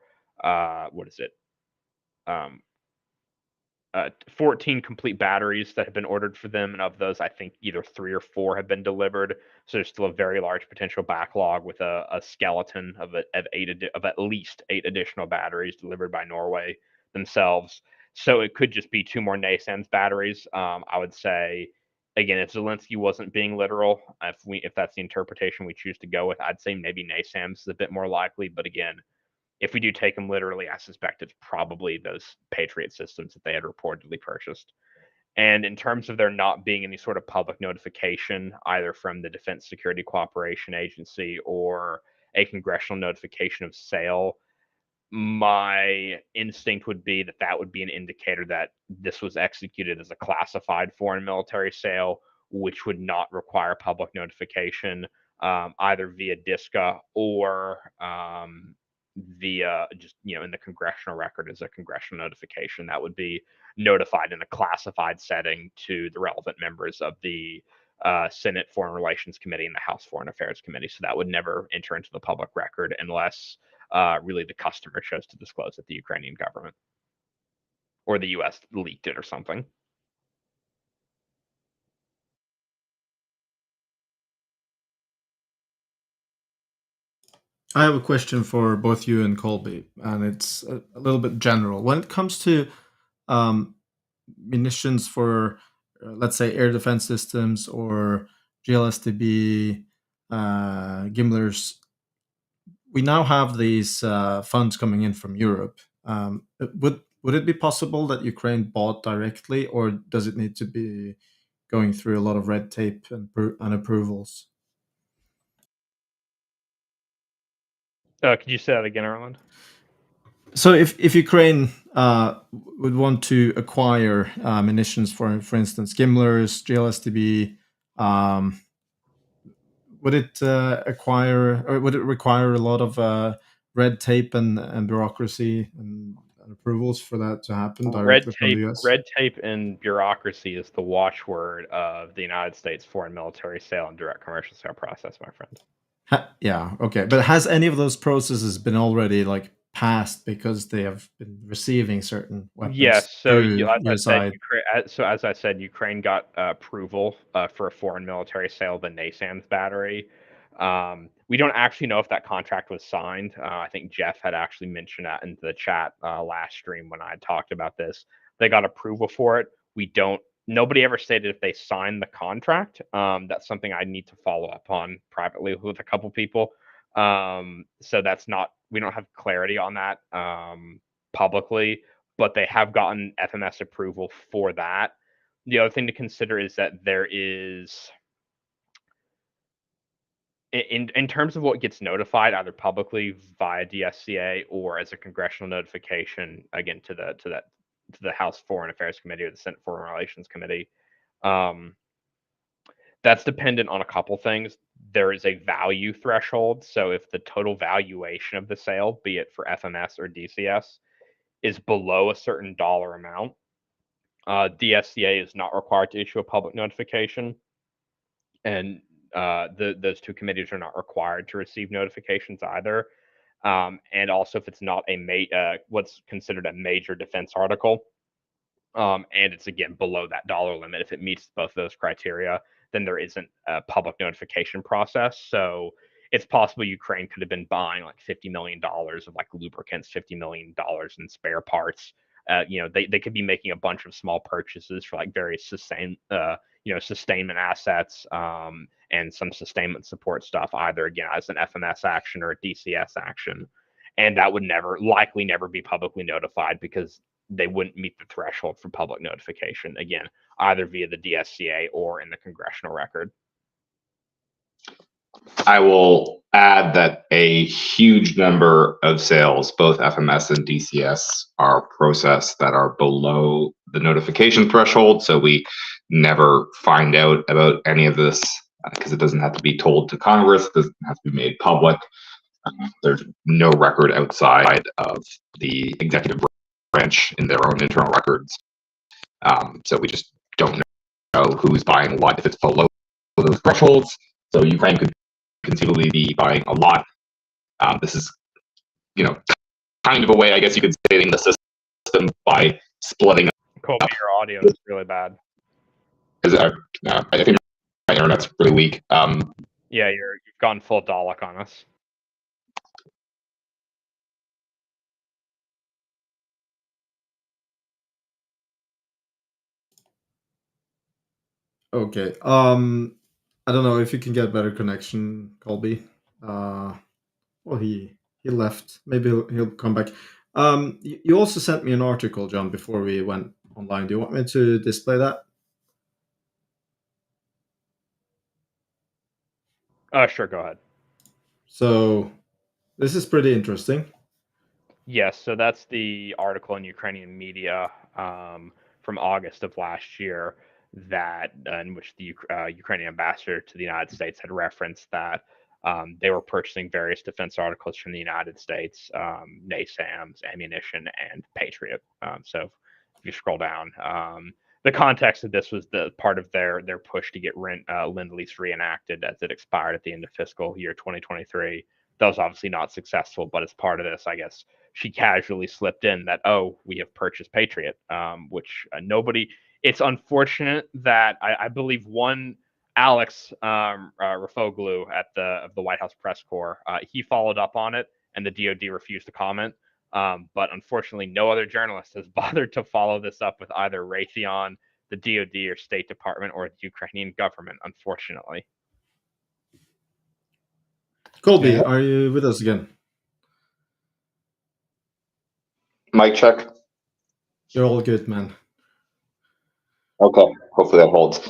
S6: 14 complete batteries that have been ordered for them, and of those, I think either 3 or 4 have been delivered. So there's still a very large potential backlog, with a skeleton of at least 8 additional batteries delivered by Norway themselves. So it could just be 2 more NASAMS batteries. I would say, again, if Zelensky wasn't being literal, if that's the interpretation we choose to go with, I'd say maybe NASAMS is a bit more likely. But again, if we do take them literally, I suspect it's probably those Patriot systems that they had reportedly purchased. And in terms of there not being any sort of public notification, either from the Defense Security Cooperation Agency or a congressional notification of sale, my instinct would be that that would be an indicator that this was executed as a classified foreign military sale, which would not require public notification, either via DISCA or via just, in the congressional record as a congressional notification that would be notified in a classified setting to the relevant members of the Senate Foreign Relations Committee and the House Foreign Affairs Committee. So that would never enter into the public record unless really the customer chose to disclose it, the Ukrainian government or the U.S. leaked it or something.
S8: I have a question for both you and Colby, and it's a little bit general. When it comes to munitions for, let's say, air defense systems or GLSDB, Gimlers, we now have these funds coming in from Europe. Would it be possible that Ukraine bought directly, or does it need to be going through a lot of red tape and approvals?
S6: Could you say that again, Erland?
S8: So if Ukraine would want to acquire munitions for instance, Gimlers, GLSDB, would it require a lot of red tape and bureaucracy and approvals for that to happen directly from the US?
S6: Red tape and bureaucracy is the watchword of the United States foreign military sale and direct commercial sale process, my friend.
S8: Yeah, okay. But has any of those processes been already passed because they have been receiving certain weapons?
S6: Yes. So as I said, Ukraine got approval for a foreign military sale of the NASAMS battery. We don't actually know if that contract was signed. I think Jeff had actually mentioned that in the chat last stream when I had talked about this. They got approval for it. Nobody ever stated if they signed the contract. That's something I need to follow up on privately with a couple people. So we don't have clarity on that publicly, but they have gotten FMS approval for that. The other thing to consider is that there is, in terms of what gets notified, either publicly via DSCA or as a congressional notification, again to the House Foreign Affairs Committee or the Senate Foreign Relations Committee, that's dependent on a couple things. There is a value threshold. So if the total valuation of the sale, be it for FMS or DCS, is below a certain dollar amount, DSCA is not required to issue a public notification. And those two committees are not required to receive notifications either. And also if it's not what's considered a major defense article, and it's again below that dollar limit, if it meets both those criteria, then there isn't a public notification process. So it's possible Ukraine could have been buying $50 million of lubricants, $50 million in spare parts. They could be making a bunch of small purchases for various sustainment assets and some sustainment support stuff, either again as an FMS action or a DCS action. And that would likely never be publicly notified because they wouldn't meet the threshold for public notification, again, either via the DSCA or in the congressional record.
S7: I will add that a huge number of sales, both FMS and DCS, are processed that are below the notification threshold. So we never find out about any of this because it doesn't have to be told to Congress, it doesn't have to be made public. There's no record outside of the executive branch in their own internal records. So we just don't know who's buying what if it's below those thresholds. So Ukraine could conceivably be buying a lot. This is, kind of a way, I guess you could say, in the system by splitting.
S6: Colby, your audio is really bad.
S7: I think my internet's really weak.
S6: Yeah, you've gone full Dalek on us.
S8: Okay. I don't know if you can get better connection, Colby. Well, he left. Maybe he'll come back. You also sent me an article, John, before we went online. Do you want me to display that?
S6: Sure, go ahead.
S8: So this is pretty interesting.
S6: Yes, so that's the article in Ukrainian media from August of last year that in which the Ukrainian ambassador to the United States had referenced that they were purchasing various defense articles from the United States, NASAMS, ammunition, and Patriot. So if you scroll down, the context of this was the part of their push to get Lend-Lease reenacted as it expired at the end of fiscal year 2023. That was obviously not successful, but as part of this, I guess she casually slipped in that, oh, we have purchased Patriot, which nobody. It's unfortunate that I believe one Alex Rafoglu at the White House press corps, he followed up on it, and the DoD refused to comment. But unfortunately, no other journalist has bothered to follow this up with either Raytheon, the DoD, or State Department, or the Ukrainian government. Unfortunately.
S8: Colby, are you with us again?
S7: Mic check.
S8: You're all good, man.
S7: Okay, hopefully that holds.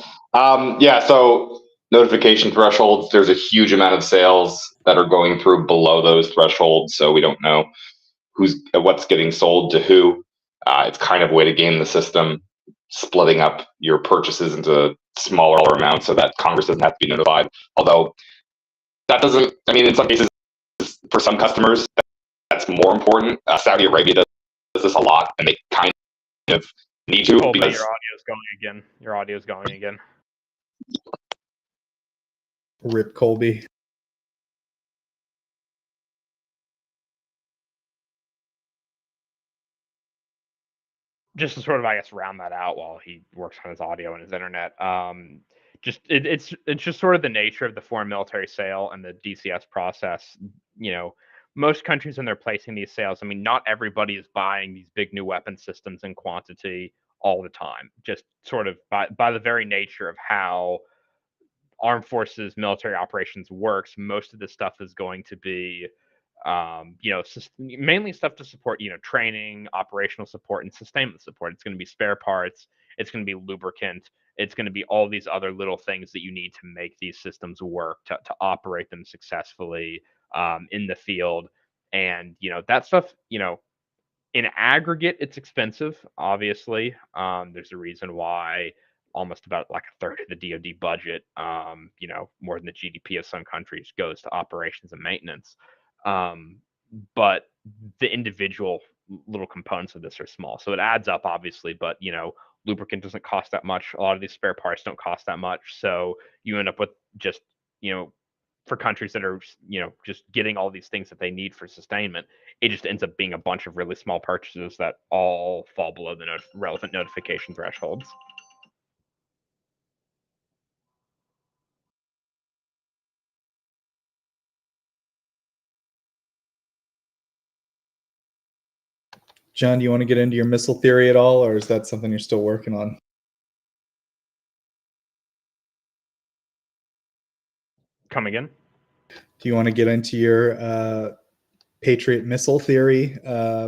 S7: Yeah, so notification thresholds, there's a huge amount of sales that are going through below those thresholds, so we don't know what's getting sold to who. It's kind of a way to game the system, splitting up your purchases into smaller amounts so that Congress doesn't have to be notified. Although that doesn't, I mean, in some cases, for some customers, that's more important. Saudi Arabia does this a lot, and they kind of need to.
S6: Colby,
S7: because
S6: your audio's going again. Your audio's going again.
S4: Rip Colby.
S6: Just to sort of, I guess, round that out while he works on his audio and his internet. It's just sort of the nature of the foreign military sale and the DCS process. You know, most countries when they're placing these sales, I mean, not everybody is buying these big new weapon systems in quantity all the time. Just sort of by the very nature of how armed forces military operations works, most of this stuff is going to be mainly stuff to support, training, operational support, and sustainment support. It's going to be spare parts. It's going to be lubricant. It's going to be all these other little things that you need to make these systems work, to operate them successfully in the field. And, that stuff, in aggregate, it's expensive, obviously. There's a reason why almost about like a third of the DoD budget, more than the GDP of some countries, goes to operations and maintenance. But the individual little components of this are small, so it adds up, obviously. But lubricant doesn't cost that much. A lot of these spare parts don't cost that much, so you end up with just for countries that are just getting all these things that they need for sustainment, it just ends up being a bunch of really small purchases that all fall below the relevant notification thresholds.
S4: John, do you want to get into your missile theory at all, or is that something you're still working on?
S6: Come again?
S4: Do you want to get into your Patriot missile theory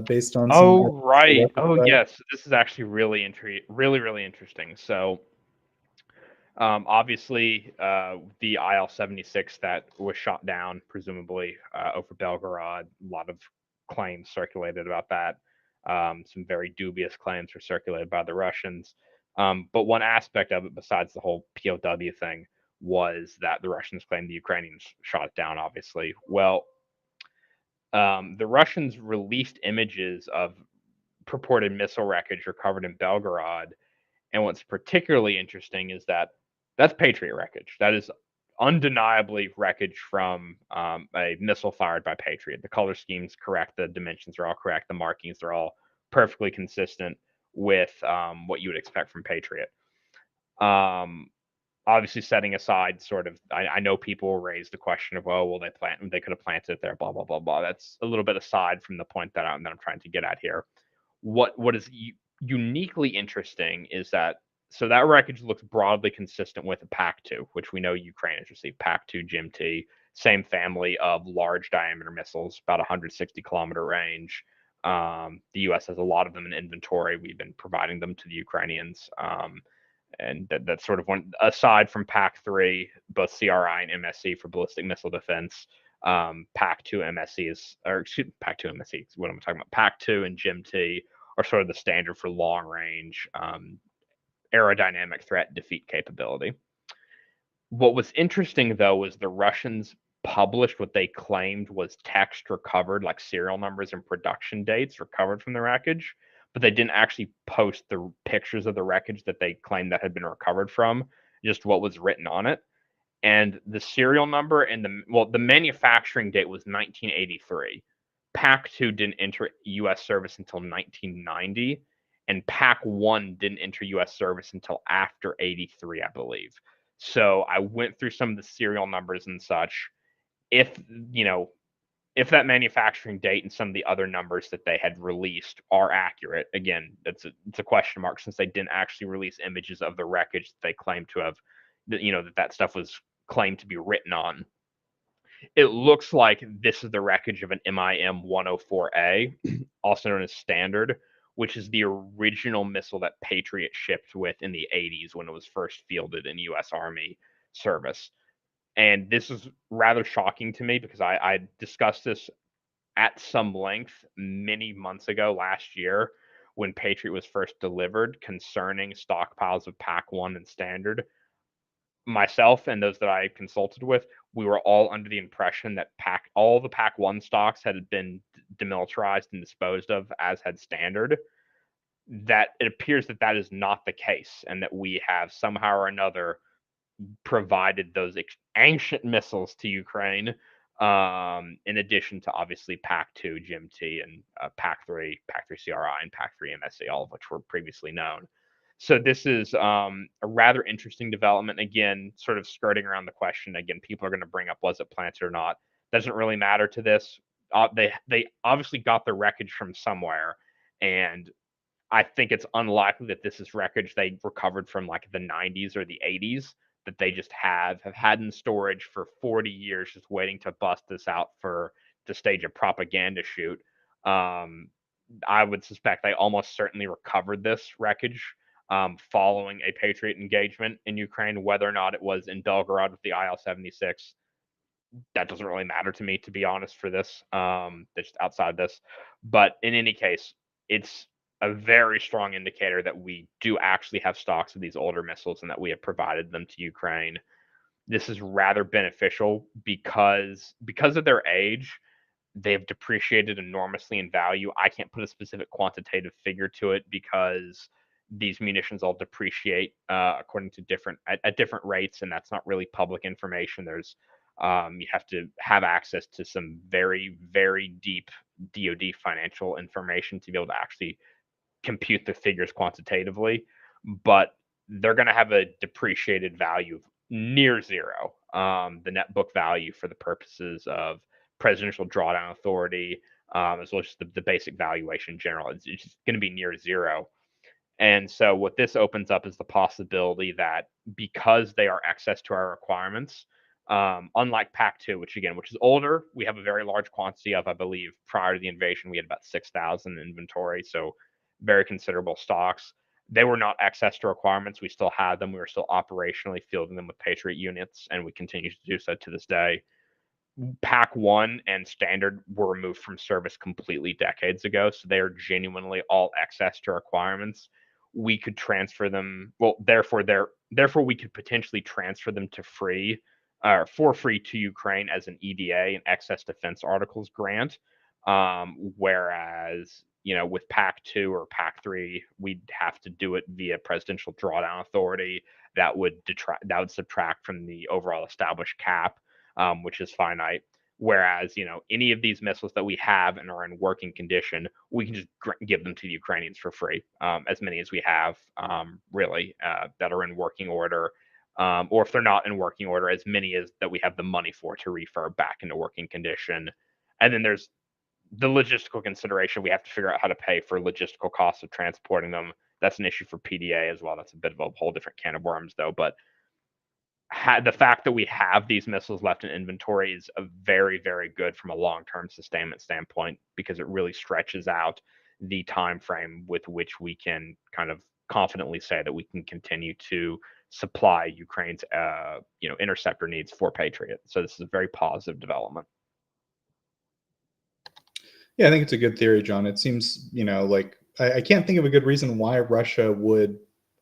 S4: based on?
S6: Oh, right. Oh, yes. This is actually really interesting. So, obviously, the IL-76 that was shot down, presumably over Belgorod, a lot of claims circulated about that. Some very dubious claims were circulated by the Russians. But one aspect of it, besides the whole POW thing, was that the Russians claimed the Ukrainians shot it down, obviously. Well, the Russians released images of purported missile wreckage recovered in Belgorod. And what's particularly interesting is that that's Patriot wreckage. That is undeniably wreckage from a missile fired by Patriot. The color scheme's correct. The dimensions are all correct. The markings are all perfectly consistent with what you would expect from Patriot. Obviously, setting aside sort of, I know people raise the question of, well, they could have planted it there, blah, blah, blah, blah. That's a little bit aside from the point that I'm trying to get at here. What is uniquely interesting is that So that wreckage looks broadly consistent with a PAC-2, which we know Ukraine has received. PAC-2 GMT, same family of large diameter missiles, about 160 kilometer range. The U.S. has a lot of them in inventory. We've been providing them to the Ukrainians. And that's sort of one, aside from PAC-3, both CRI and MSE for ballistic missile defense. PAC-2 MSE is, or excuse me, PAC-2 MSE is what I'm talking about. PAC-2 and GMT are sort of the standard for long range aerodynamic threat defeat capability. What was interesting, though, was the Russians published what they claimed was text recovered, like serial numbers and production dates recovered from the wreckage, but they didn't actually post the pictures of the wreckage that they claimed that had been recovered from, just what was written on it. And the serial number and the manufacturing date was 1983. PAC-2 didn't enter U.S. service until 1990, and PAC-1 didn't enter U.S. service until after 83, I believe. So I went through some of the serial numbers and such. If that manufacturing date and some of the other numbers that they had released are accurate, again, it's a question mark since they didn't actually release images of the wreckage that they claimed to have, that stuff was claimed to be written on. It looks like this is the wreckage of an MIM-104A, also known as Standard, which is the original missile that Patriot shipped with in the 80s when it was first fielded in U.S. Army service. And this is rather shocking to me because I discussed this at some length many months ago last year when Patriot was first delivered concerning stockpiles of PAC-1 and Standard. Myself and those that I consulted with, we were all under the impression that all the PAC-1 stocks had been demilitarized and disposed of, as had Standard. That it appears that is not the case, and that we have somehow or another provided those ancient missiles to Ukraine, in addition to obviously PAC-2 GMT and PAC-3 CRI and PAC-3 MSE, all of which were previously known. So this is a rather interesting development. Again, sort of skirting around the question. Again, people are going to bring up, was it planted or not? Doesn't really matter to this. They obviously got the wreckage from somewhere, and I think it's unlikely that this is wreckage they recovered from like the 90s or the 80s that they just have had in storage for 40 years, just waiting to bust this out to stage a propaganda shoot. I would suspect they almost certainly recovered this wreckage following a Patriot engagement in Ukraine. Whether or not it was in Belgorod with the IL-76, that doesn't really matter to me, to be honest, for this. Just outside this. But in any case, it's a very strong indicator that we do actually have stocks of these older missiles and that we have provided them to Ukraine. This is rather beneficial because of their age. They've depreciated enormously in value. I can't put a specific quantitative figure to it because these munitions all depreciate according to different rates, and that's not really public information. There's you have to have access to some very, very deep DoD financial information to be able to actually compute the figures quantitatively, but they're going to have a depreciated value of near zero. The net book value for the purposes of presidential drawdown authority, as well as the basic valuation in general, it's just going to be near zero. And so what this opens up is the possibility that because they are excess to our requirements, unlike PAC-2, which is older, we have a very large quantity of, I believe, prior to the invasion, we had about 6,000 inventory. So very considerable stocks. They were not excess to requirements. We still had them. We were still operationally fielding them with Patriot units, and we continue to do so to this day. PAC-1 and Standard were removed from service completely decades ago, so they are genuinely all excess to requirements. We could transfer them. Well, therefore we could potentially transfer them to for free to Ukraine as an EDA, an excess defense articles grant. Whereas with PAC-2 or PAC-3, we'd have to do it via presidential drawdown authority. That would subtract from the overall established cap, which is finite. Whereas, any of these missiles that we have and are in working condition, we can just give them to the Ukrainians for free. As many as we have, really, that are in working order. Or if they're not in working order, as many as that we have the money for to refurb back into working condition. And then there's the logistical consideration. We have to figure out how to pay for logistical costs of transporting them That's an issue for PDA as well. That's a bit of a whole different can of worms, though. But the fact that we have these missiles left in inventory is a very, very good from a long-term sustainment standpoint, because it really stretches out the time frame with which we can kind of confidently say that we can continue to supply Ukraine's interceptor needs for Patriot. So this is a very positive development.
S4: Yeah, I think it's a good theory, John. It seems, like I can't think of a good reason why Russia would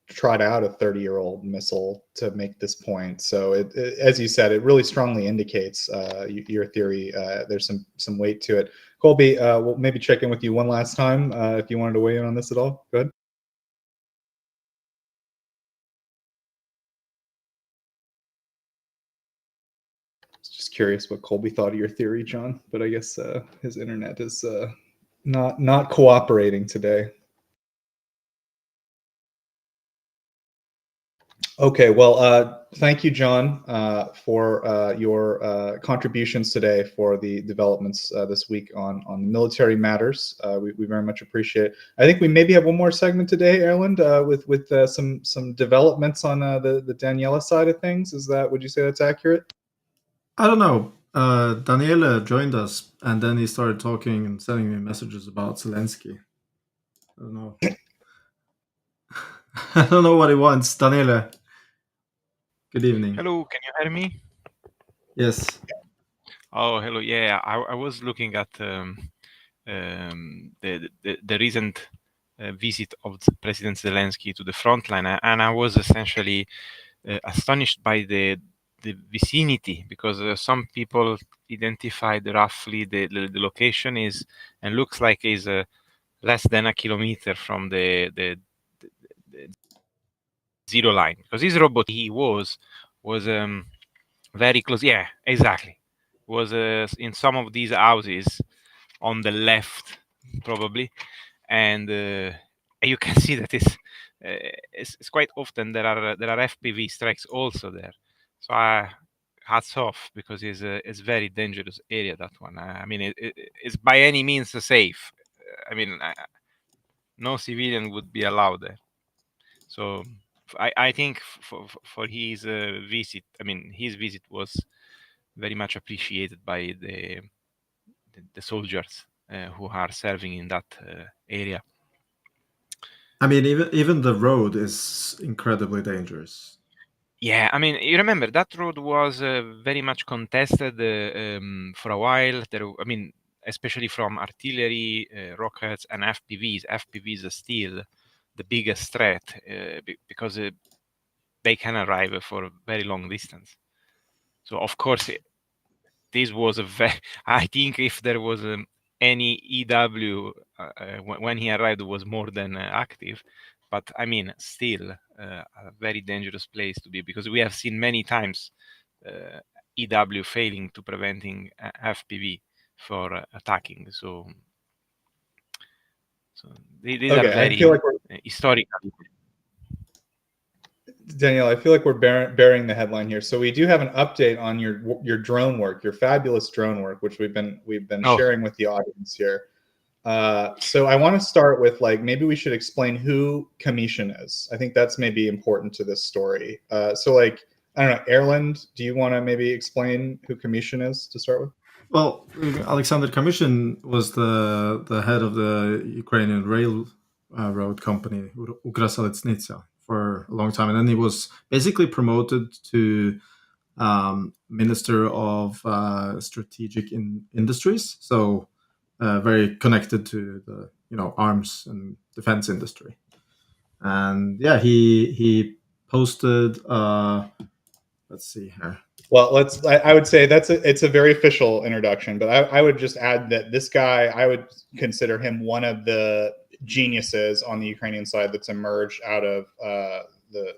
S4: trot out a 30-year-old missile to make this point. So, as you said, it really strongly indicates your theory. There's some weight to it. Colby, we'll maybe check in with you one last time if you wanted to weigh in on this at all. Go ahead. Just curious what Colby thought of your theory, John, but I guess his internet is not cooperating today. Okay, well, thank you, John, for your contributions today for the developments this week on military matters. We very much appreciate it. I think we maybe have one more segment today, Erland, with some developments on the Daniela side of things. Would you say that's accurate?
S8: I don't know. Daniela joined us, and then he started talking and sending me messages about Zelensky. I don't know. I don't know what he wants. Daniela, good evening.
S9: Hello, can you hear me?
S8: Yes.
S9: Oh, hello. Yeah, I was looking at the recent visit of President Zelensky to the front line, and I was essentially astonished by the vicinity, because some people identified roughly the location is, and looks like is less than a kilometer from the zero line, because his robot he was very close. Yeah, exactly. Was in some of these houses on the left, probably, and you can see that it's quite often there are FPV strikes also there. So hats off, because it's very dangerous area, that one. I mean, it's by any means safe. I mean, no civilian would be allowed there. So I think for his visit, I mean, his visit was very much appreciated by the soldiers who are serving in that area.
S8: I mean, even the road is incredibly dangerous.
S9: Yeah, I mean, you remember that road was very much contested for a while. I mean, especially from artillery, rockets, and FPVs. FPVs are still the biggest threat because they can arrive for a very long distance. So, of course, this was I think if there was any EW when he arrived was more than active. But I mean, still a very dangerous place to be, because we have seen many times EW failing to preventing FPV for attacking. So these are very historical.
S4: Danielle, I feel like we're burying the headline here. So we do have an update on your drone work, your fabulous drone work, which we've been sharing with the audience here. So I want to start with, like, maybe we should explain who Commission is. I think that's maybe important to this story. So, like, I don't know, Erland, do you want to maybe explain who Commission is to start with?
S8: Well, Alexander Commission was the head of the Ukrainian railroad company, Ukrsaliznytsia, for a long time. And then he was basically promoted to Minister of Strategic Industries. So very connected to the arms and defense industry. And yeah, he posted let's see here.
S4: Well, I would say it's a very official introduction, but I would just add that this guy, I would consider him one of the geniuses on the Ukrainian side that's emerged out of the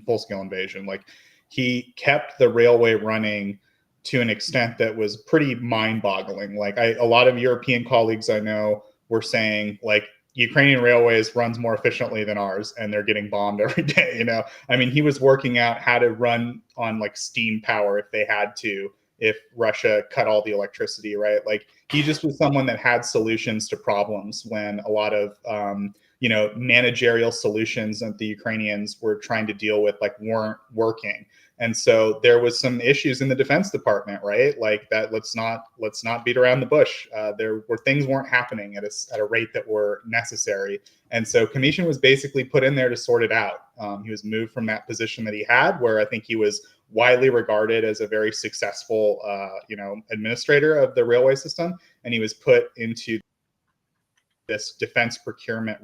S4: full-scale invasion. Like, he kept the railway running to an extent that was pretty mind-boggling. Like, a lot of European colleagues I know were saying, like, Ukrainian railways runs more efficiently than ours, and they're getting bombed every day. I mean, he was working out how to run on, like, steam power if they had to, if Russia cut all the electricity, right? Like, he just was someone that had solutions to problems when a lot of managerial solutions that the Ukrainians were trying to deal with weren't working. And so there was some issues in the Defense Department, right? Like that. Let's not beat around the bush. There were things weren't happening at a rate that were necessary, and so Commission was basically put in there to sort it out. He was moved from that position that he had, where I think he was widely regarded as a very successful, administrator of the railway system, and he was put into this defense procurement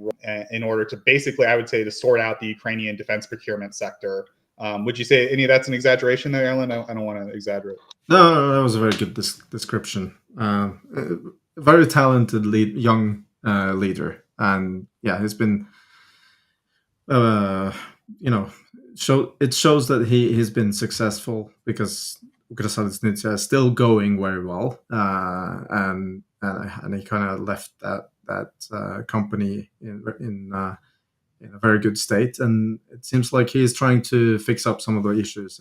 S4: in order to basically, I would say, to sort out the Ukrainian defense procurement sector. Would you say any of that's an exaggeration there, Ellen? I don't want to exaggerate.
S8: No, that was a very good description. Very talented young leader, and yeah, he's been, it shows that he's been successful because Ukrsalisnitsa is still going very well, and he kind of left that company in a very good state, and it seems like he's trying to fix up some of the issues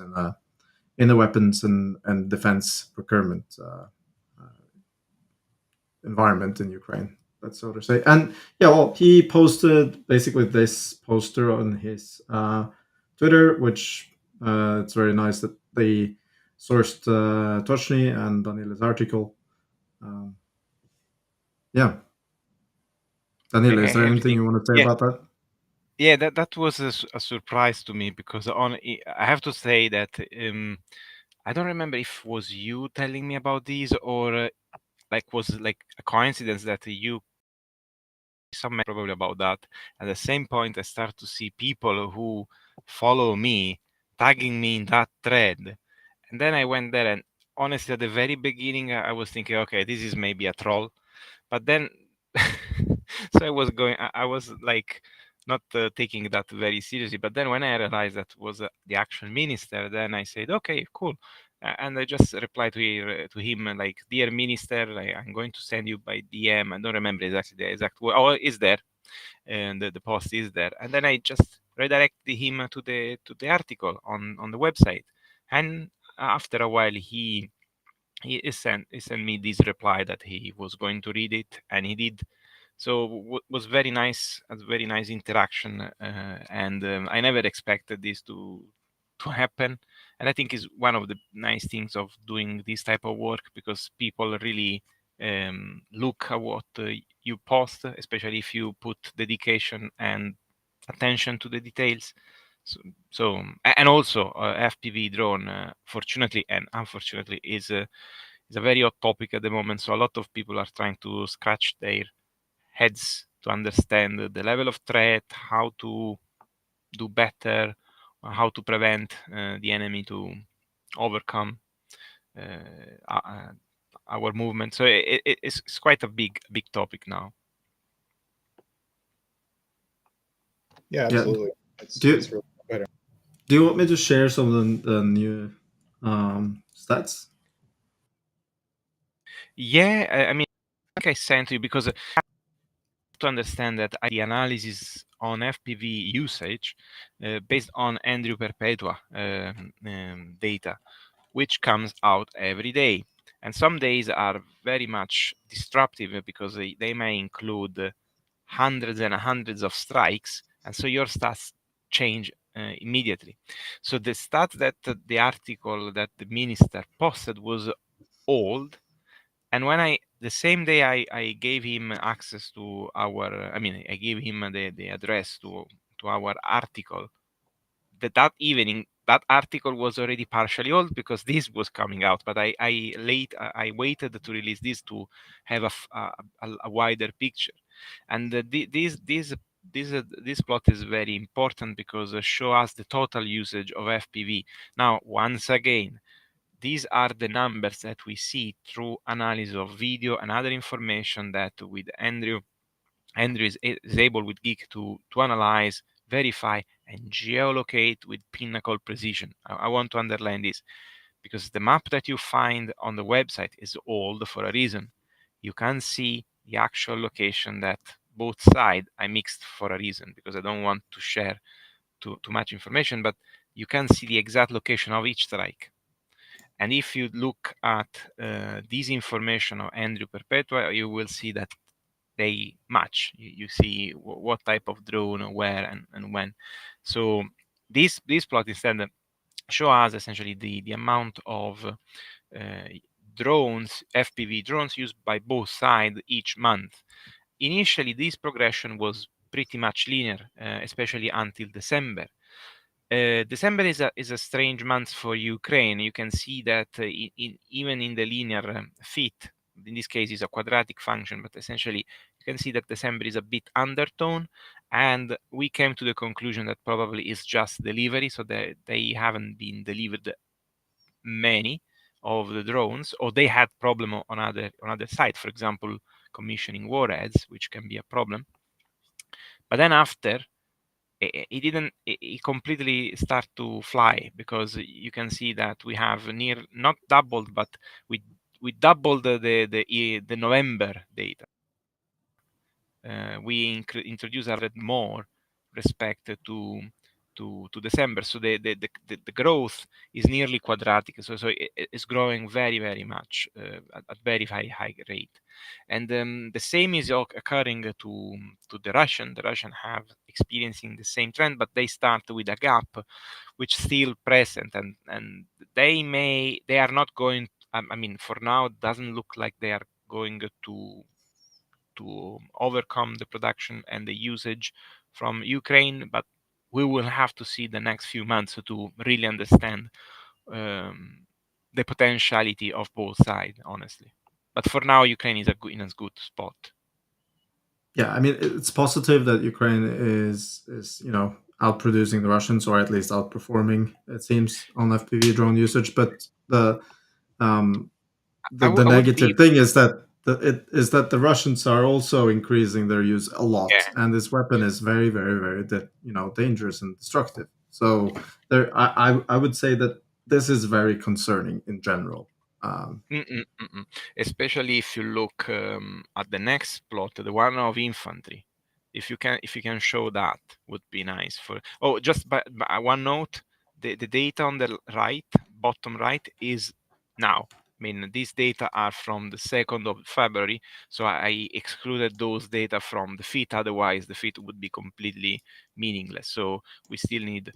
S8: in the weapons and defense procurement environment in Ukraine. That's so to say. And yeah, well, he posted basically this poster on his Twitter, which it's very nice that they sourced Tochnyi and Daniela's article. Yeah. Daniela, is there anything you want to say about that?
S9: Yeah, that was a surprise to me, because I have to say that I don't remember if it was you telling me about these, or was like a coincidence that you some probably about that. At the same point, I start to see people who follow me tagging me in that thread, and then I went there, and honestly, at the very beginning, I was thinking, okay, this is maybe a troll, but then so I was like not taking that very seriously. But then when I realized that was the actual minister, then I said, okay, cool. And I just replied to him like, dear minister, I'm going to send you by DM. I don't remember exactly the exact word. Oh, it's there, and the post is there. And then I just redirected him to the article on the website. And after a while, he sent me this reply that he was going to read it, and he did. So was very nice, a very nice interaction, and I never expected this to happen. And I think is one of the nice things of doing this type of work, because people really look at what you post, especially if you put dedication and attention to the details. So and also FPV drone, fortunately and unfortunately, is a very hot topic at the moment. So a lot of people are trying to scratch their heads to understand the level of threat, how to do better, how to prevent the enemy to overcome our movement. So it's quite a big topic now.
S4: Yeah, absolutely.
S8: Do you want me to share some of the new stats?
S9: Yeah, I mean, I think I sent you, because to understand that the analysis on FPV usage based on Andrew Perpetua data, which comes out every day. And some days are very much disruptive, because they may include hundreds and hundreds of strikes, and so your stats change immediately. So the stat that the article that the minister posted was old, and when the same day I gave him access to I gave him the address to our article, that evening that article was already partially old, because this was coming out. But I waited to release this to have a wider picture. And this plot is very important, because it shows us the total usage of FPV. Now, once again, these are the numbers that we see through analysis of video and other information that with Andrew is able with Geek to analyze, verify, and geolocate with pinnacle precision. I want to underline this, because the map that you find on the website is old for a reason. You can see the actual location that both sides I mixed for a reason, because I don't want to share too much information, but you can see the exact location of each strike. And if you look at this information of Andrew Perpetua, you will see that they match. You see what type of drone, where, and when. So this plot instead show us essentially the amount of drones, FPV drones used by both sides each month. Initially, this progression was pretty much linear, especially until December. December is a strange month for Ukraine. You can see that even in the linear fit, in this case is a quadratic function, but essentially you can see that December is a bit undertone, and we came to the conclusion that probably it's just delivery, so that they haven't been delivered many of the drones, or they had problem on other side, for example, commissioning warheads, which can be a problem. But then after, it completely start to fly, because you can see that we have not doubled, but we doubled the November data. We introduced a bit more respect to December, so the growth is nearly quadratic. So it's growing very much at very high rate, and the same is occurring to the Russian. The Russian have experiencing the same trend, but they start with a gap which still present, and they are not going. I mean, for now, it doesn't look like they are going to overcome the production and the usage from Ukraine, but we will have to see the next few months to really understand the potentiality of both sides, honestly. But for now, Ukraine is in a good spot.
S8: Yeah, I mean, it's positive that Ukraine is outproducing the Russians, or at least outperforming, it seems, on FPV drone usage. But the negative thing is that the Russians are also increasing their use a lot, and this weapon is very dangerous and destructive. So I would say that this is very concerning in general.
S9: Especially if you look at the next plot, the one of infantry. If you can show that, would be nice. Just by one note, the data on the bottom right is now. I mean, these data are from the 2nd of February, so I excluded those data from the feed. Otherwise, the feed would be completely meaningless. So we still need,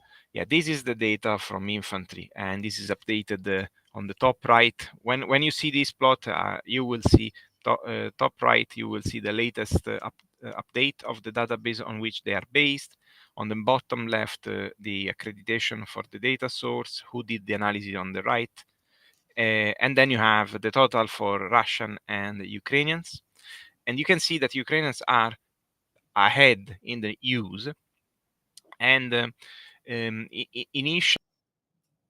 S9: this is the data from infantry, and this is updated on the top right. When you see this plot, you will see top right, you will see the latest update of the database on which they are based. On the bottom left, the accreditation for the data source, who did the analysis on the right. And then you have the total for Russian and Ukrainians. And you can see that Ukrainians are ahead in the use. And initially,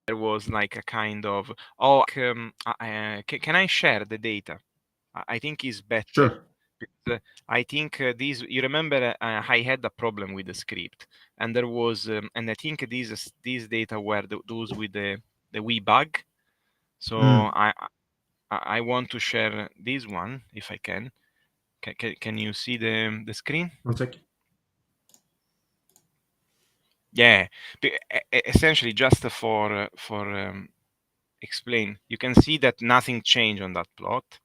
S9: there was like a kind of, can I share the data? I think is better.
S8: Sure.
S9: Because I think you remember I had a problem with the script, and there was, and I think these data were those with the wee bug. So I want to share this one if I can. Can you see the screen?
S8: One sec.
S9: Yeah, essentially just for explain, you can see that nothing changed on that plot.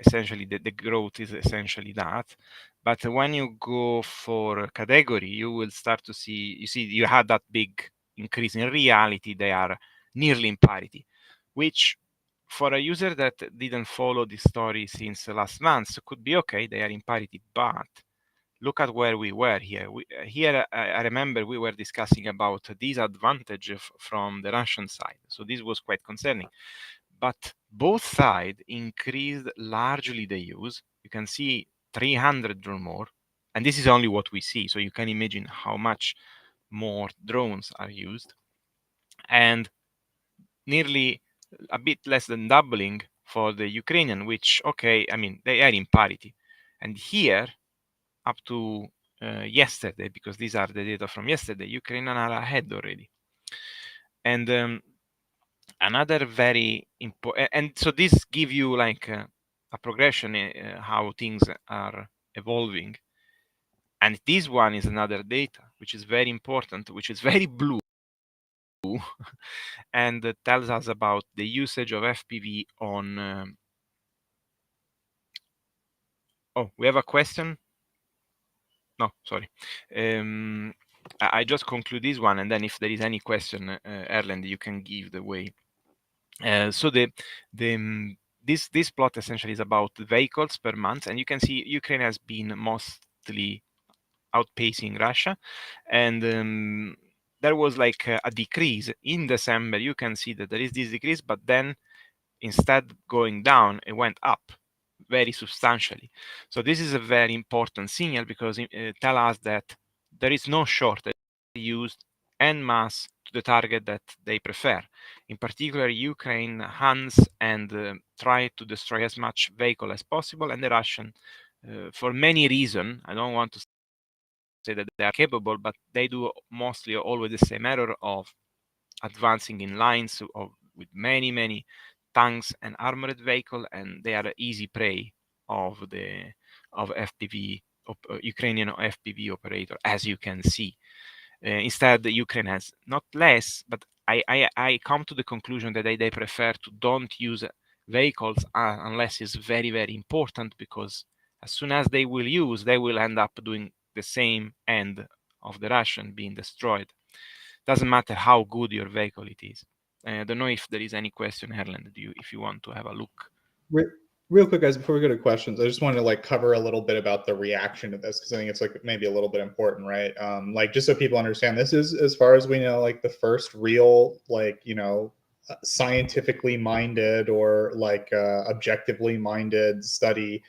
S9: Essentially, the growth is essentially that. But when you go for category, you will start to see, you had that big increase. In reality, they are nearly in parity, which for a user that didn't follow the story since last month could be okay, they are in parity. But look at where we were here. I remember we were discussing about this advantage from the Russian side. So this was quite concerning. But both sides increased largely the use. You can see 300 or more, and this is only what we see. So you can imagine how much more drones are used, and nearly a bit less than doubling for the Ukrainian, which, okay, I mean, they are in parity. And here, up to yesterday, because these are the data from yesterday, Ukrainian are ahead already. And another very important, and so this give you like a progression, how things are evolving. And this one is another data, which is very important, which is very blue, and tells us about the usage of FPV on Oh, we have a question. No, sorry. I just conclude this one, and then if there is any question, Erland, you can give the way. So this plot essentially is about vehicles per month, and you can see Ukraine has been mostly outpacing Russia, and there was like a decrease in December. You can see that there is this decrease, but then instead going down, it went up very substantially. So this is a very important signal because it tells us that there is no shortage used en masse to the target that they prefer. In particular, Ukraine hunts and try to destroy as much vehicle as possible, and the Russian, for many reasons, I don't want to say that they are capable, but they do mostly always the same error of advancing in lines with many tanks and armored vehicle, and they are easy prey of FPV Ukrainian FPV operator, as you can see. Instead, Ukraine has not less, but I come to the conclusion that they prefer to don't use vehicles unless it's very important, because as soon as they will use, they will end up doing the same end of the Russian being destroyed. Doesn't matter how good your vehicle it is. I don't know if there is any question, Erland, if you want to have a look.
S4: Real quick, guys, before we go to questions, I just wanted to like cover a little bit about the reaction to this, because I think it's like maybe a little bit important, right? Like just so people understand, this is, as far as we know, like the first real, like, you know, scientifically minded or like objectively minded study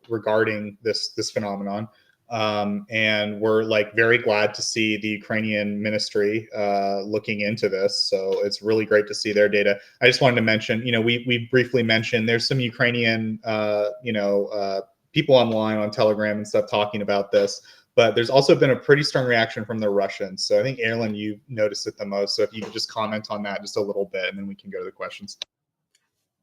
S4: regarding this phenomenon. And we're like very glad to see the Ukrainian ministry looking into this. So it's really great to see their data. I just wanted to mention, you know, we briefly mentioned there's some Ukrainian, people online on Telegram and stuff talking about this, but there's also been a pretty strong reaction from the Russians. So I think, Erland, you noticed it the most. So if you could just comment on that just a little bit, and then we can go to the questions.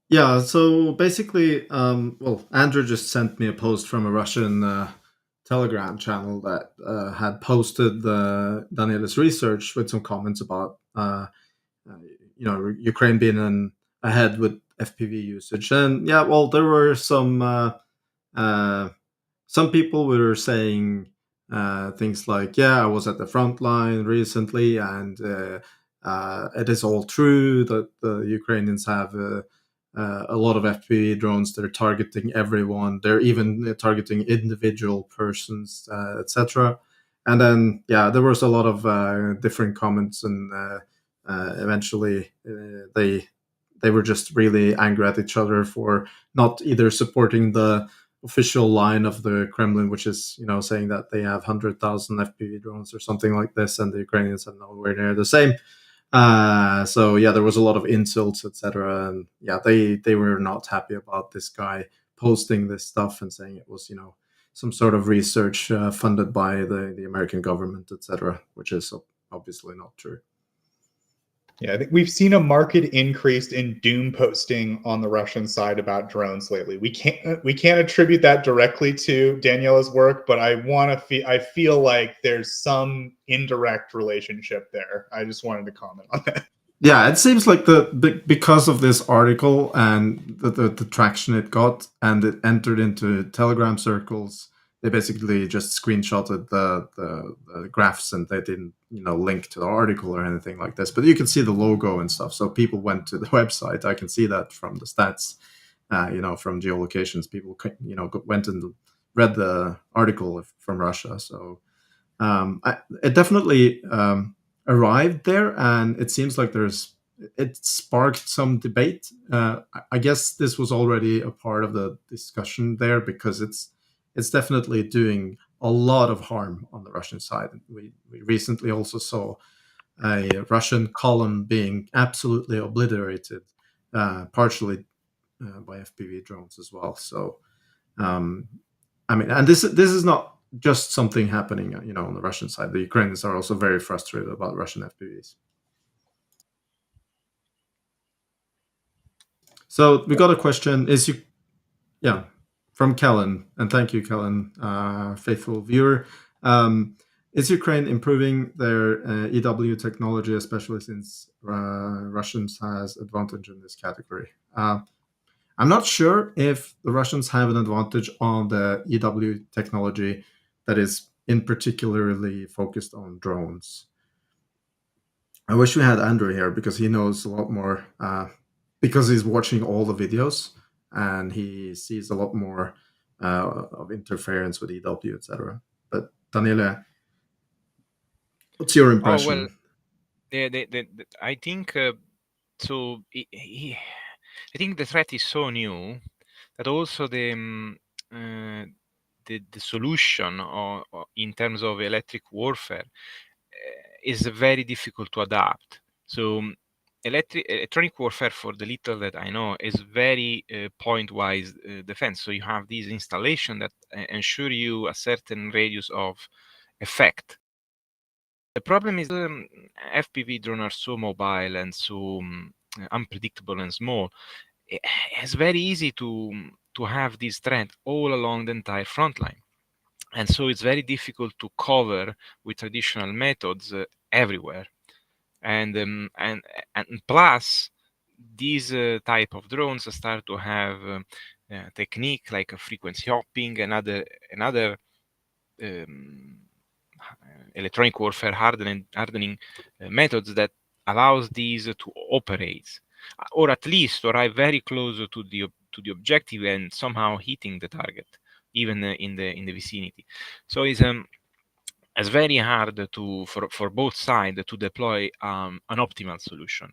S8: Yeah, so basically, well, Andrew just sent me a post from a Russian Telegram channel that had posted Daniela's research with some comments about, Ukraine being ahead with FPV usage. And yeah, well, there were some people were saying things like, yeah, I was at the front line recently, and it is all true that the Ukrainians have a lot of FPV drones. They're targeting everyone. They're even targeting individual persons, etc. And then, yeah, there was a lot of different comments, and eventually they were just really angry at each other for not either supporting the official line of the Kremlin, which is, saying that they have 100,000 FPV drones or something like this, and the Ukrainians have nowhere near the same. So yeah, there was a lot of insults, etc. And yeah, they were not happy about this guy posting this stuff and saying it was, some sort of research funded by the American government, etc., which is obviously not true.
S4: Yeah, I think we've seen a marked increase in doom posting on the Russian side about drones lately. We can't attribute that directly to Daniela's work, but I feel like there's some indirect relationship there. I just wanted to comment on that.
S8: Yeah, it seems like because of this article and the traction it got, and it entered into Telegram circles, they basically just screenshotted the graphs, and they didn't, link to the article or anything like this. But you can see the logo and stuff. So people went to the website. I can see that from the stats, from geolocations. People, went and read the article from Russia. So it definitely arrived there, and it seems like it sparked some debate. I guess this was already a part of the discussion there, because it's definitely doing a lot of harm on the Russian side. We recently also saw a Russian column being absolutely obliterated, partially by FPV drones as well. So, and this is not just something happening, on the Russian side. The Ukrainians are also very frustrated about Russian FPVs. So we got a question. From Kellen, and thank you, Kellen, faithful viewer. Is Ukraine improving their EW technology, especially since Russians has advantage in this category? I'm not sure if the Russians have an advantage on the EW technology that is in particularly focused on drones. I wish we had Andrew here because he knows a lot more, because he's watching all the videos and he sees a lot more of interference with EW, etc. But Daniele, what's your impression?
S9: Oh well, I think so. I think the threat is so new that also the solution or in terms of electric warfare is very difficult to adapt. So electronic warfare, for the little that I know, is very point-wise defense. So you have these installation that ensure you a certain radius of effect. The problem is FPV drones are so mobile and so unpredictable and small. It's very easy to have this threat all along the entire front line. And so it's very difficult to cover with traditional methods everywhere. And plus, these type of drones start to have technique like a frequency hopping and other electronic warfare hardening methods that allows these to operate, or at least arrive very close to the objective and somehow hitting the target, even in the vicinity. So it's very hard for both sides to deploy an optimal solution.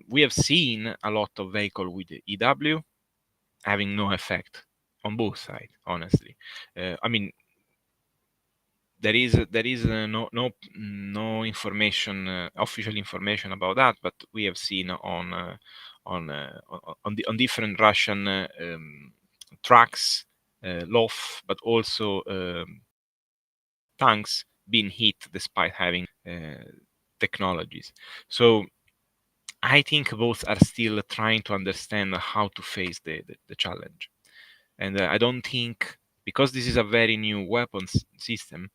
S9: We have seen a lot of vehicle with EW having no effect on both sides, honestly. I mean, there is no information, official information about that, but we have seen on different Russian trucks, LOF, but also tanks being hit despite having technologies. So I think both are still trying to understand how to face the challenge. And I don't think, because this is a very new weapons system,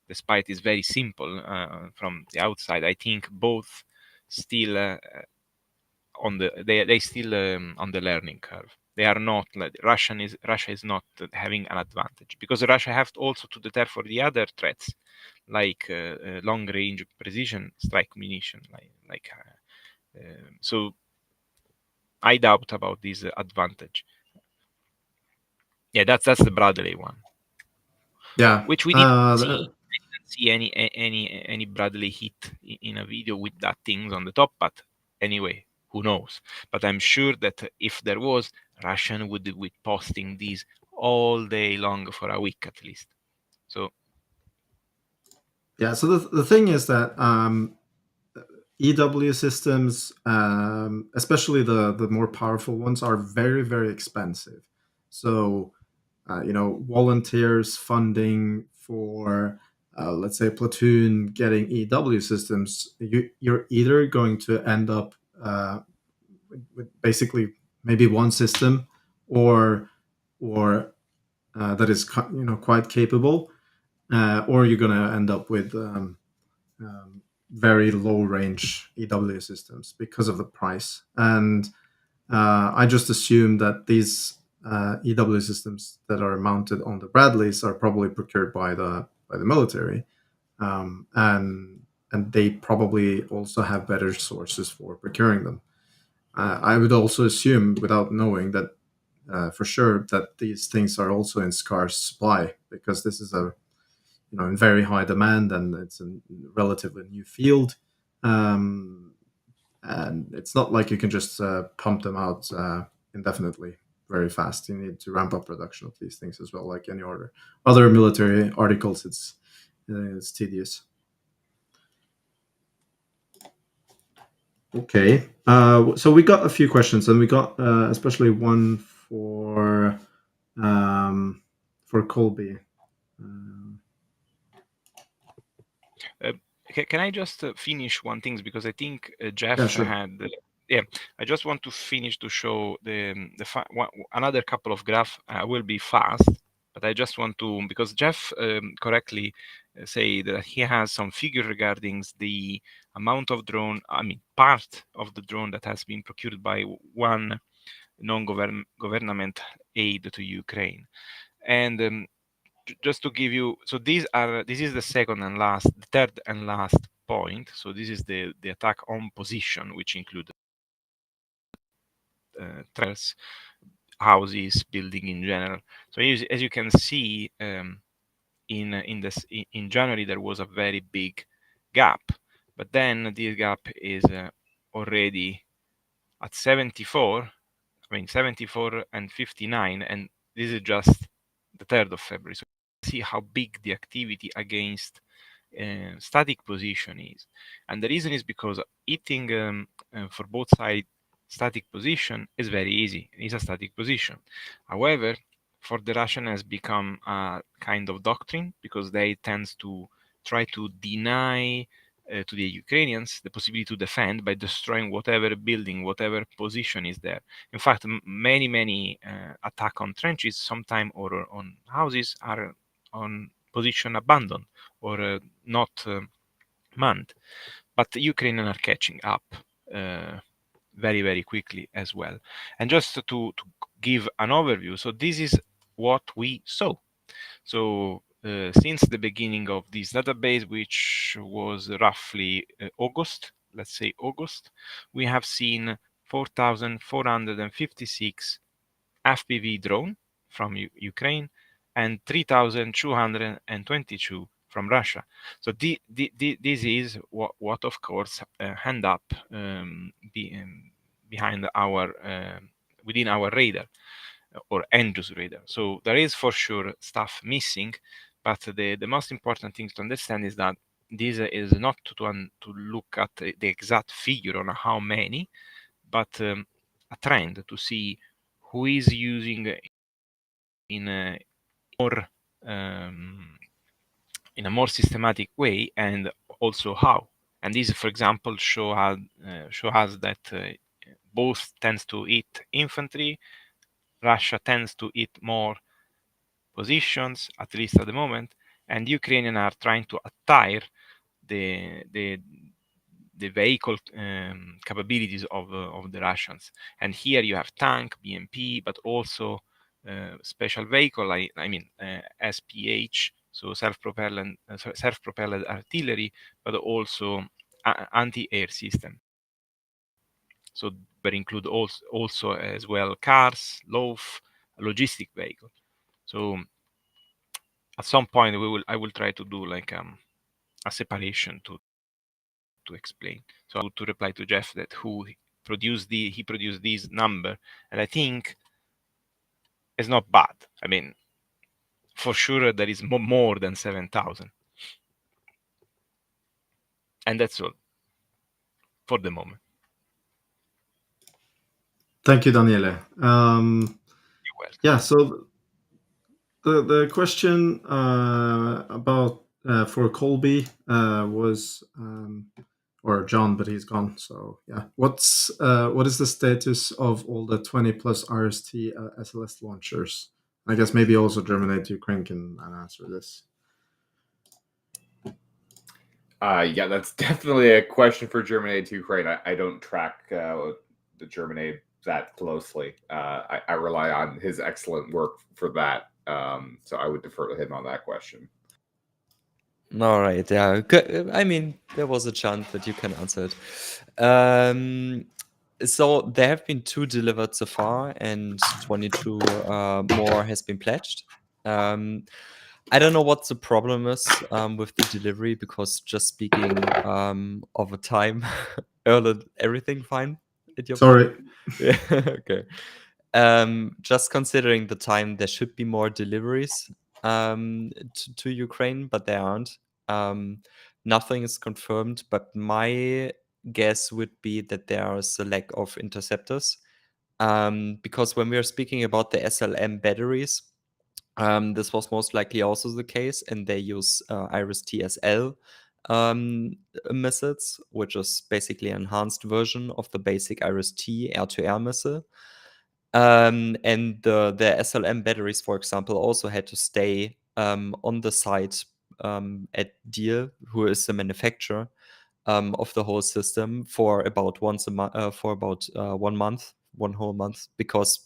S9: despite it's very simple from the outside, I think both still they still on the learning curve. They are not like Russia is not having an advantage, because Russia have also to deter for the other threats, like long range precision strike munition, so I doubt about this advantage. Yeah, that's the Bradley one.
S8: Yeah,
S9: which we didn't see. I didn't see any Bradley hit in a video with that things on the top, but anyway, who knows? But I'm sure that if there was, Russian would be posting these all day long for a week at least. So
S8: yeah, so the thing is that EW systems, especially the more powerful ones, are very, very expensive. So, volunteers funding for, let's say, a platoon getting EW systems, you're either going to end up with basically maybe one system, or that is quite capable, or you're going to end up with very low range EW systems because of the price. And I just assume that these EW systems that are mounted on the Bradleys are probably procured by the military, and they probably also have better sources for procuring them. I would also assume, without knowing, that for sure that these things are also in scarce supply, because this is in very high demand, and it's a relatively new field, and it's not like you can just pump them out indefinitely very fast. You need to ramp up production of these things as well, like any other military articles. It's tedious. Okay, so we got a few questions, and we got especially one for Colby.
S9: Can I just finish one thing, because I think Jeff
S8: Yeah, sure.
S9: had. Yeah, I just want to finish to show another couple of graphs. I will be fast, but I just want to, because Jeff correctly say that he has some figure regarding the amount of drone, part of the drone that has been procured by one non-government aid to Ukraine. And just to give you, so this is the third and last point. So this is the attack on position, which include trails, houses, building in general. So as you can see, in January there was a very big gap, but then this gap is already at 74. I mean 74 and 59, and this is just the 3rd of February. So you can see how big the activity against static position is, and the reason is because hitting for both sides static position is very easy. It is a static position. However, for the Russian has become a kind of doctrine, because they tend to try to deny to the Ukrainians the possibility to defend by destroying whatever building, whatever position is there. In fact, many attack on trenches, sometime or on houses, are on position abandoned or not manned. But the Ukrainians are catching up very quickly as well. And just to give an overview, so this is what we saw. So since the beginning of this database, which was roughly August, let's say August, we have seen 4,456 FPV drone from Ukraine and 3,222 from Russia. So this is what of course end up behind our within our radar or end-user radar. So there is for sure stuff missing, but the most important thing to understand is that this is not to look at the exact figure on how many, but a trend to see who is using in a more systematic way, and also how. And this, for example, show us that both tends to hit infantry. Russia tends to hit more positions, at least at the moment, and Ukrainians are trying to attire the vehicle capabilities of the Russians. And here you have tank, BMP, but also special vehicle, I mean SPH, so self-propelled artillery, but also anti-air system. So they include also as well cars, loaf, logistic vehicle. So at some point I will try to do like a separation to explain. So to reply to Jeff that he produced this number, and I think it's not bad. I mean, for sure there is more than 7,000, and that's all for the moment.
S8: Thank you, Daniele.
S9: You're welcome.
S8: Yeah, so the question about for Colby was or John, but he's gone. So yeah, what is the status of all the 20 plus RST SLS launchers? I guess maybe also Germany Ukraine can answer this.
S10: Yeah, that's definitely a question for Germany to Ukraine. I don't track the Germany that closely. I rely on his excellent work for that. So I would defer to him on that question.
S5: All right. Yeah. I mean, there was a chance that you can answer it. So there have been 2 delivered so far, and 22 more has been pledged. I don't know what the problem is with the delivery, because just speaking over time, everything fine at your
S8: Sorry.
S5: point? Yeah. Okay. Just considering the time, there should be more deliveries to Ukraine, but there aren't. Nothing is confirmed, but my guess would be that there is a lack of interceptors. Because when we are speaking about the SLM batteries, this was most likely also the case, and they use Iris TSL missiles, which is basically an enhanced version of the basic Iris T air-to-air missile. And the SLM batteries, for example, also had to stay on the site at Deal, who is the manufacturer of the whole system, for about 1 month, one whole month, because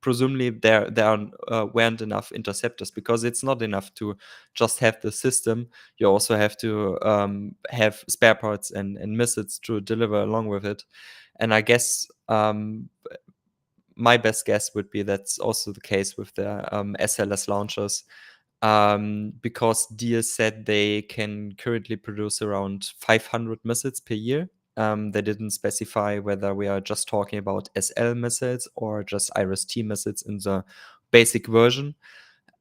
S5: presumably there weren't enough interceptors, because it's not enough to just have the system. You also have to have spare parts and missiles to deliver along with it. And I guess my best guess would be that's also the case with the SLS launchers, because Deere said they can currently produce around 500 missiles per year. They didn't specify whether we are just talking about SL missiles or just IRIS-T missiles in the basic version.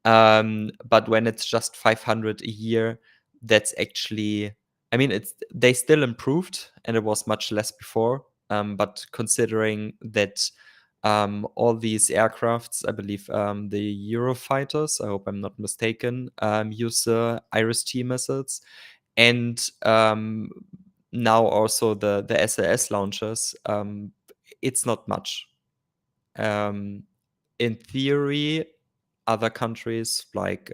S5: But when it's just 500 a year, that's actually, I mean, they still improved, and it was much less before. But considering that all these aircrafts, I believe the Eurofighters, I hope I'm not mistaken, use IRIS-T missiles, and now also the SLS launchers, it's not much. In theory, other countries like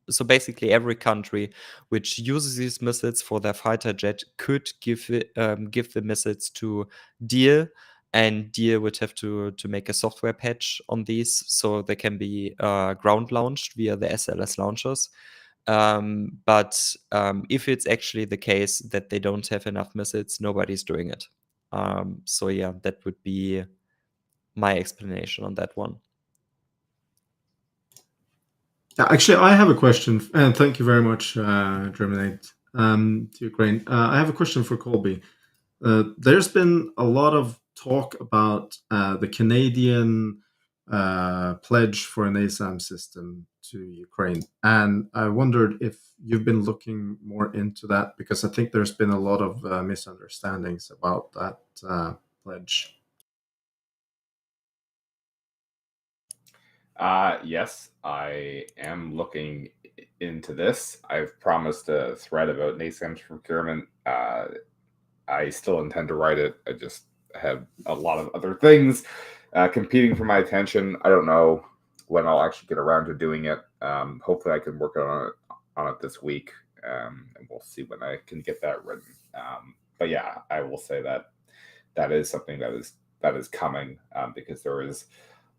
S5: so basically every country which uses these missiles for their fighter jet could give the missiles to Deere, and Deere would have to make a software patch on these so they can be ground launched via the SLS launchers. But if it's actually the case that they don't have enough missiles, nobody's doing it. So yeah, that would be my explanation on that one.
S8: Actually, I have a question, and thank you very much, Germinate, to Ukraine. I have a question for Colby. There's been a lot of talk about the Canadian pledge for an ASAM system to Ukraine, and I wondered if you've been looking more into that, because I think there's been a lot of misunderstandings about that pledge.
S10: Yes, I am looking into this. I've promised a thread about NASAMS procurement. I still intend to write it. I just have a lot of other things competing for my attention. I don't know when I'll actually get around to doing it. Hopefully I can work on it this week, and we'll see when I can get that written. But yeah, I will say that is something that is coming, because there is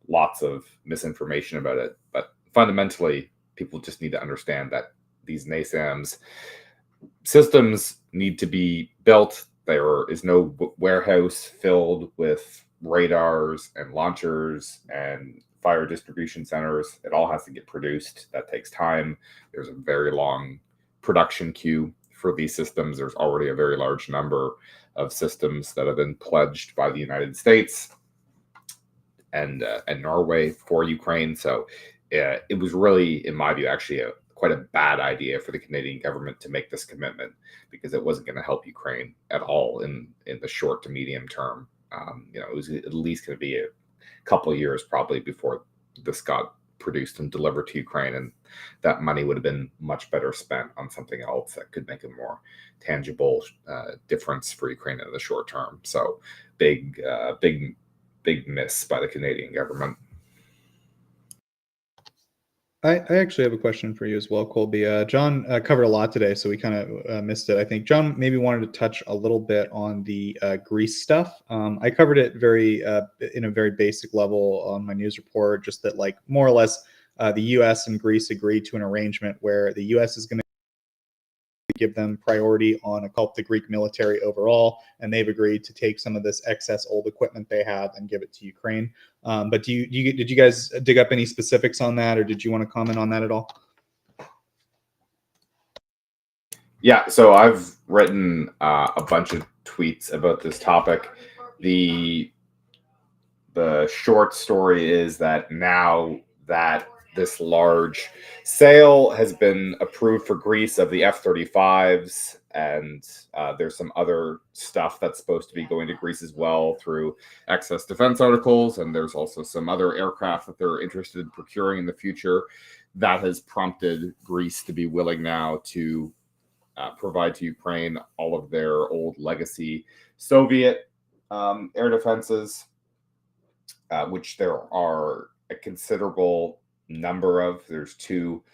S10: lots of misinformation about it. But fundamentally, people just need to understand that these NASAMS systems need to be built. There is no warehouse filled with radars and launchers and fire distribution centers. It all has to get produced. That takes time. There's a very long production queue for these systems. There's already a very large number of systems that have been pledged by the United States and Norway for Ukraine. So it was really, in my view, actually quite a bad idea for the Canadian government to make this commitment, because it wasn't going to help Ukraine at all in the short to medium term. It was at least going to be a couple of years probably before this got produced and delivered to Ukraine, and that money would have been much better spent on something else that could make a more tangible difference for Ukraine in the short term. So big miss by the Canadian government.
S4: I actually have a question for you as well, Colby. John covered a lot today, so we kind of missed it. I think John maybe wanted to touch a little bit on the Greece stuff. I covered it in a very basic level on my news report, just that like more or less the U.S. and Greece agreed to an arrangement where the U.S. is going to give them priority on help the Greek military overall, and they've agreed to take some of this excess old equipment they have and give it to Ukraine. But did you guys dig up any specifics on that, or did you want to comment on that at all?
S10: Yeah, so I've written a bunch of tweets about this topic. The short story is that now that this large sale has been approved for Greece of the F-35s, and there's some other stuff that's supposed to be going to Greece as well through excess defense articles, and there's also some other aircraft that they're interested in procuring in the future. That has prompted Greece to be willing now to provide to Ukraine all of their old legacy Soviet air defenses, which there are a considerable number of. There's two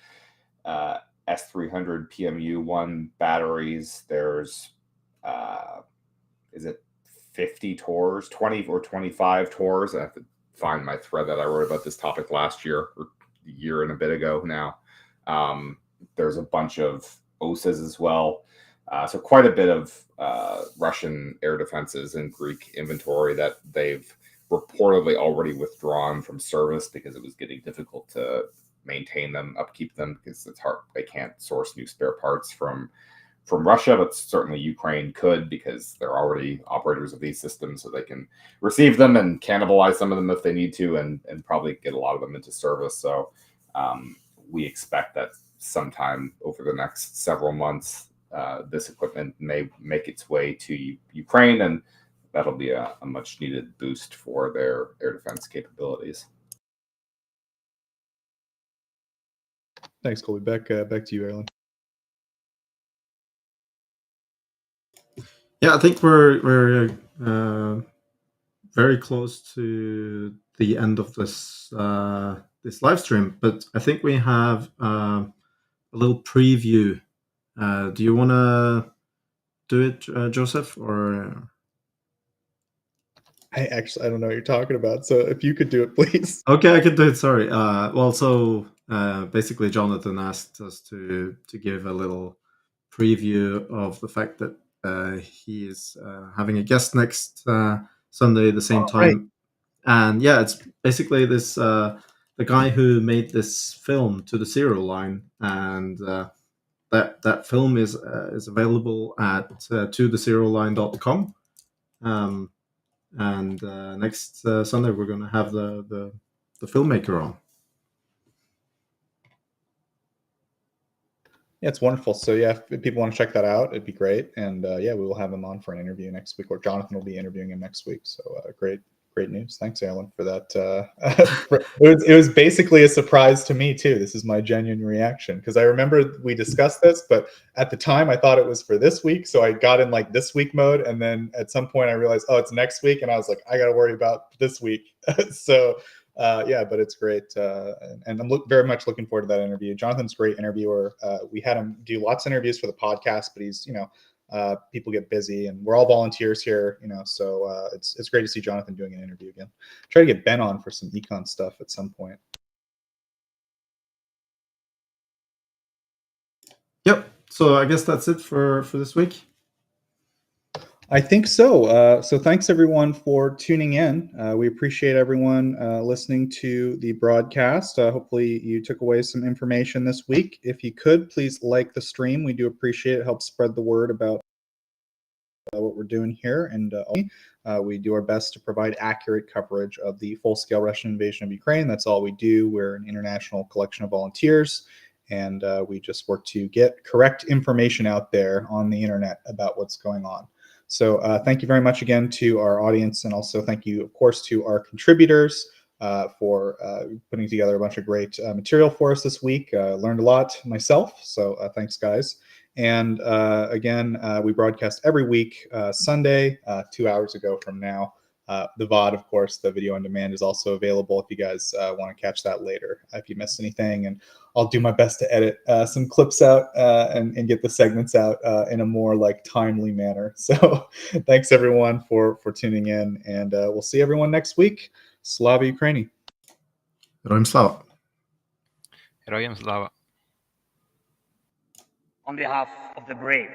S10: S-300 PMU-1 batteries. There's, 50 tours, 20 or 25 tours. I have to find my thread that I wrote about this topic last year, or a year and a bit ago now. There's a bunch of OSAs as well. So quite a bit of Russian air defenses in Greek inventory that they've reportedly already withdrawn from service because it was getting difficult to maintain them, upkeep them, because it's hard. They can't source new spare parts from Russia, but certainly Ukraine could, because they're already operators of these systems, so they can receive them and cannibalize some of them if they need to, and probably get a lot of them into service. So we expect that sometime over the next several months, this equipment may make its way to Ukraine, and that'll be a much needed boost for their air defense capabilities.
S4: Thanks, Colby. Back to you, Erlen.
S8: Yeah, I think we're very close to the end of this this live stream, but I think we have a little preview. Do you want to do it, Joseph, or?
S4: I don't know what you're talking about. So if you could do it, please.
S8: Okay, I can do it. Sorry. Basically, Jonathan asked us to give a little preview of the fact that he is having a guest next Sunday at the same time. Right. And yeah, it's basically this the guy who made this film, To the Zero Line, and that film is available at tothezeroline.com. And next Sunday we're going to have the filmmaker on.
S4: Yeah, it's wonderful. So yeah, if people want to check that out, it'd be great. And yeah, we will have him on for an interview next week, or Jonathan will be interviewing him next week. So great news. Thanks, Alan, for that. It was basically a surprise to me too. This is my genuine reaction, because I remember we discussed this, but at the time I thought it was for this week. So I got in like this week mode, and then at some point I realized, oh, it's next week, and I was like, I got to worry about this week. So yeah, but it's great, and I'm very much looking forward to that interview. Jonathan's a great interviewer. We had him do lots of interviews for the podcast, but he's, people get busy, and we're all volunteers here, so it's great to see Jonathan doing an interview again. Try to get Ben on for some econ stuff at some point.
S8: Yep. So I guess that's it for this week.
S4: I think so. So thanks everyone for tuning in. We appreciate everyone listening to the broadcast. Hopefully you took away some information this week. If you could, please like the stream. We do appreciate it. It helps spread the word about what we're doing here. And we do our best to provide accurate coverage of the full-scale Russian invasion of Ukraine. That's all we do. We're an international collection of volunteers, and we just work to get correct information out there on the internet about what's going on. So thank you very much again to our audience, and also thank you, of course, to our contributors for putting together a bunch of great material for us this week. Learned a lot myself, so thanks, guys. And again, we broadcast every week, Sunday, 2 hours ago from now. The VOD, of course, the video on demand, is also available if you guys want to catch that later, if you missed anything. And I'll do my best to edit some clips out and get the segments out in a more timely manner. So thanks everyone for tuning in, and we'll see everyone next week. Slava Ukraini.
S8: Heroям слава.
S9: Heroям slava.
S2: On behalf of the brave